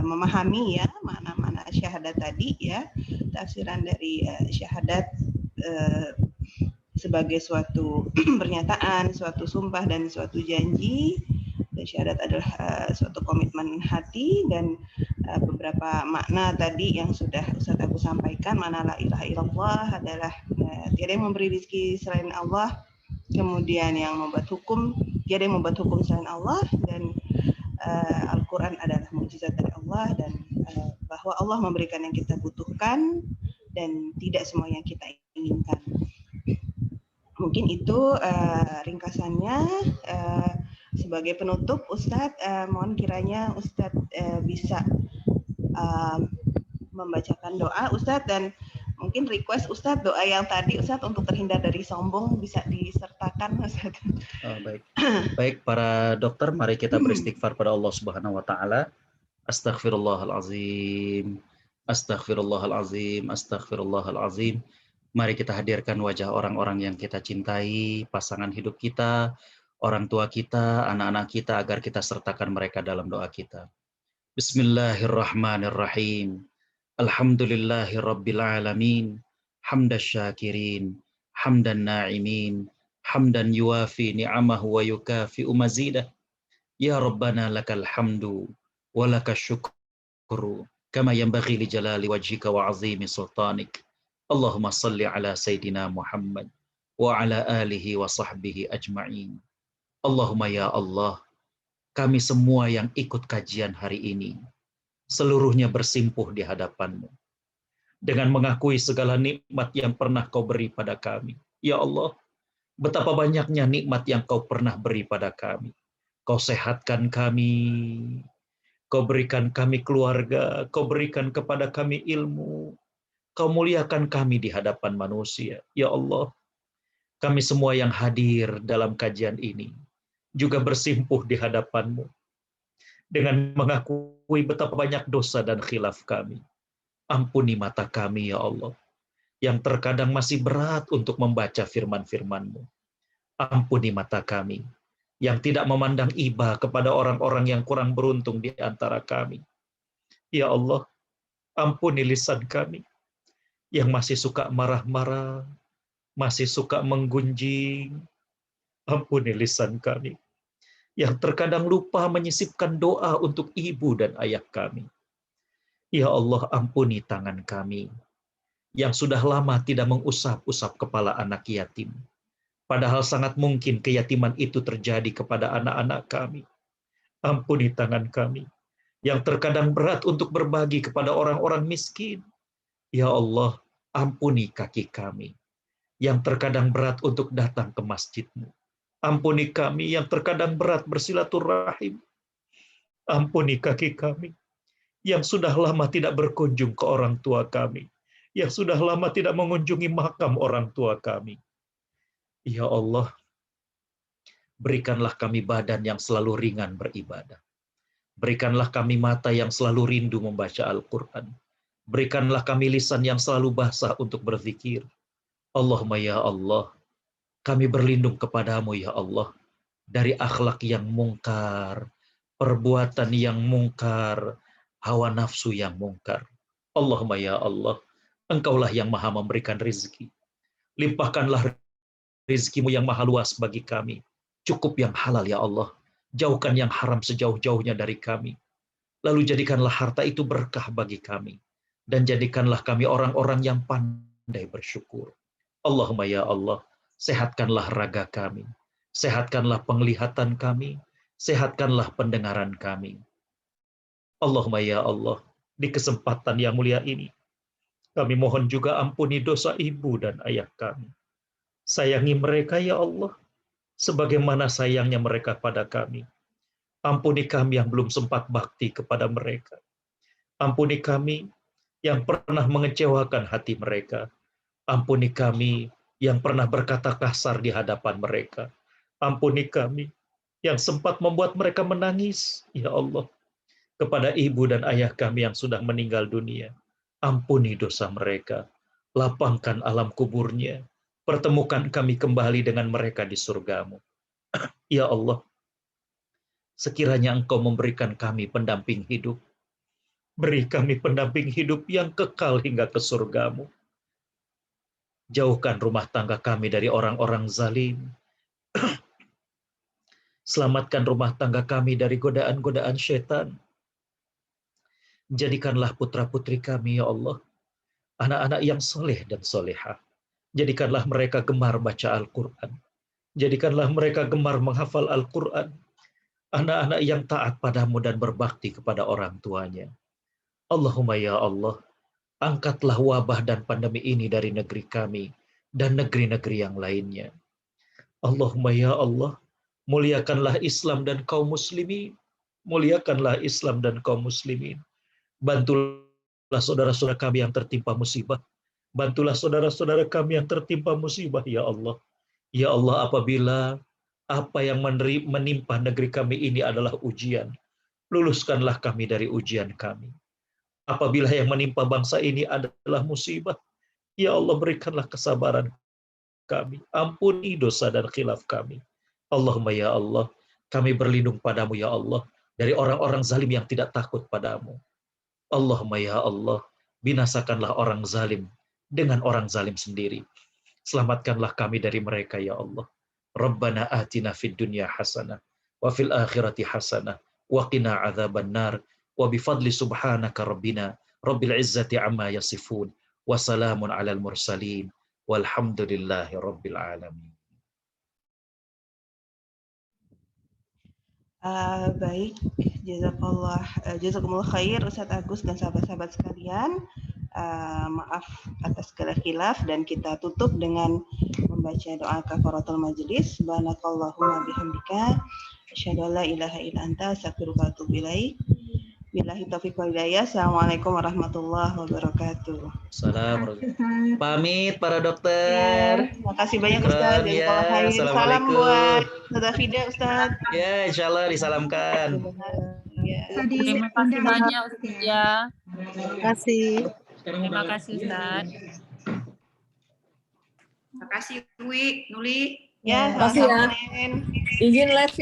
memahami ya mana syahadat tadi ya, tafsiran dari syahadat sebagai suatu pernyataan, suatu sumpah dan suatu janji. Dan syahadat adalah suatu komitmen hati, dan beberapa makna tadi yang sudah Ustaz aku sampaikan. Mana la ilaha illallah adalah tiada yang memberi rezeki selain Allah, kemudian yang membuat hukum, tiada yang membuat hukum selain Allah, dan Al-Quran adalah mukjizat dari Allah, dan bahwa Allah memberikan yang kita butuhkan dan tidak semua yang kita inginkan. Mungkin itu ringkasannya. Sebagai penutup, Ustadz, mohon kiranya Ustadz bisa membacakan doa, Ustadz, dan mungkin request Ustadz doa yang tadi Ustadz untuk terhindar dari sombong bisa disertakan, Ustadz. Baik. Baik para dokter, mari kita beristighfar pada Allah Subhanahu Wa Taala. Astaghfirullahalazim, astaghfirullahalazim, astaghfirullahalazim. Mari kita hadirkan wajah orang-orang yang kita cintai, pasangan hidup kita, orang tua kita, anak-anak kita, agar kita sertakan mereka dalam doa kita. Bismillahirrahmanirrahim. Alhamdulillahirrabbilalamin. Hamdas syakirin, hamdan na'imin, hamdan yuafi ni'amahu wa yukafi'u mazidah. Ya Rabbana lakal hamdu, wa lakal syukru, kama yanbaghi li jalali wajhika wa azimi sultanik. Allahumma salli ala Sayyidina Muhammad, wa ala alihi wa sahbihi ajma'in. Allahumma ya Allah, kami semua yang ikut kajian hari ini, seluruhnya bersimpuh di hadapan-Mu, dengan mengakui segala nikmat yang pernah Kau beri pada kami. Ya Allah, betapa banyaknya nikmat yang Kau pernah beri pada kami. Kau sehatkan kami, Kau berikan kami keluarga, Kau berikan kepada kami ilmu, Kau muliakan kami di hadapan manusia. Ya Allah, kami semua yang hadir dalam kajian ini juga bersimpuh di hadapan-Mu dengan mengakui betapa banyak dosa dan khilaf kami. Ampuni mata kami ya Allah, yang terkadang masih berat untuk membaca firman-Firman-Mu. Ampuni mata kami yang tidak memandang iba kepada orang-orang yang kurang beruntung di antara kami. Ya Allah, ampuni lisan kami yang masih suka marah-marah, masih suka menggunjing. Ampuni lisan kami yang terkadang lupa menyisipkan doa untuk ibu dan ayah kami. Ya Allah, ampuni tangan kami yang sudah lama tidak mengusap-usap kepala anak yatim. Padahal sangat mungkin keyatiman itu terjadi kepada anak-anak kami. Ampuni tangan kami yang terkadang berat untuk berbagi kepada orang-orang miskin. Ya Allah, ampuni kaki kami yang terkadang berat untuk datang ke masjid-Mu. Ampuni kami yang terkadang berat bersilaturahim. Ampuni kaki kami yang sudah lama tidak berkunjung ke orang tua kami, yang sudah lama tidak mengunjungi makam orang tua kami. Ya Allah, berikanlah kami badan yang selalu ringan beribadah. Berikanlah kami mata yang selalu rindu membaca Al-Quran. Berikanlah kami lisan yang selalu basah untuk berzikir. Allahumma ya Allah, kami berlindung kepadamu ya Allah, dari akhlak yang mungkar, perbuatan yang mungkar, hawa nafsu yang mungkar. Allahumma ya Allah, Engkaulah yang maha memberikan rezeki. Limpahkanlah rezekimu yang maha luas bagi kami. Cukup yang halal ya Allah. Jauhkan yang haram sejauh-jauhnya dari kami. Lalu jadikanlah harta itu berkah bagi kami. Dan jadikanlah kami orang-orang yang pandai bersyukur. Allahumma ya Allah, sehatkanlah raga kami. Sehatkanlah penglihatan kami. Sehatkanlah pendengaran kami. Allahumma ya Allah, di kesempatan yang mulia ini, kami mohon juga ampuni dosa ibu dan ayah kami. Sayangi mereka ya Allah, sebagaimana sayangnya mereka pada kami. Ampuni kami yang belum sempat bakti kepada mereka. Ampuni kami yang pernah mengecewakan hati mereka. Ampuni kami yang pernah berkata kasar di hadapan mereka. Ampuni kami yang sempat membuat mereka menangis, ya Allah, kepada ibu dan ayah kami yang sudah meninggal dunia. Ampuni dosa mereka. Lapangkan alam kuburnya. Pertemukan kami kembali dengan mereka di surgamu. Ya Allah, sekiranya Engkau memberikan kami pendamping hidup, beri kami pendamping hidup yang kekal hingga ke surgamu. Jauhkan rumah tangga kami dari orang-orang zalim. Selamatkan rumah tangga kami dari godaan-godaan syaitan. Jadikanlah putra-putri kami, ya Allah, anak-anak yang soleh dan solehah. Jadikanlah mereka gemar baca Al-Quran. Jadikanlah mereka gemar menghafal Al-Quran. Anak-anak yang taat padamu dan berbakti kepada orang tuanya. Allahumma ya Allah, angkatlah wabah dan pandemi ini dari negeri kami dan negeri-negeri yang lainnya. Allahumma ya Allah, muliakanlah Islam dan kaum muslimin. Muliakanlah Islam dan kaum muslimin. Bantulah saudara-saudara kami yang tertimpa musibah. Bantulah saudara-saudara kami yang tertimpa musibah, ya Allah. Ya Allah, apabila apa yang menimpa negeri kami ini adalah ujian, luluskanlah kami dari ujian kami. Apabila yang menimpa bangsa ini adalah musibah, ya Allah, berikanlah kesabaran kami. Ampuni dosa dan khilaf kami. Allahumma ya Allah, kami berlindung padamu ya Allah, dari orang-orang zalim yang tidak takut padamu. Allahumma ya Allah, binasakanlah orang zalim dengan orang zalim sendiri. Selamatkanlah kami dari mereka ya Allah. Rabbana atina fid dunya hasanah wa fil akhirati hasanah wa qina adzabannar wa bifadli subhanaka rabbina rabbil izzati amma yasifun wa salamun alal mursalin walhamdulillahi rabbil alamin. Baik, jazakumullah khair Ustadz Agus dan sahabat-sahabat sekalian. Maaf atas segala khilaf dan kita tutup dengan membaca doa kafaratul majlis. Subhanakallahumma bihamdika asyhadu an la ilaha illa anta astaghfiruka wa atubu ilaik. Billahi taufiq wal hidayah. Assalamualaikum warahmatullahi wabarakatuh. Salam. Pamit para dokter. Terima kasih banyak Ustaz. Ya, salam buat Ustaz Fida Ustaz. Ya, insyaallah disalamkan. Ya. Terima kasih banyak Ustaz ya. Terima kasih. Terima kasih Ustaz. Terima kasih Wi, Nuli. Ya, Makasih ya. sama-sama. Izin live ya.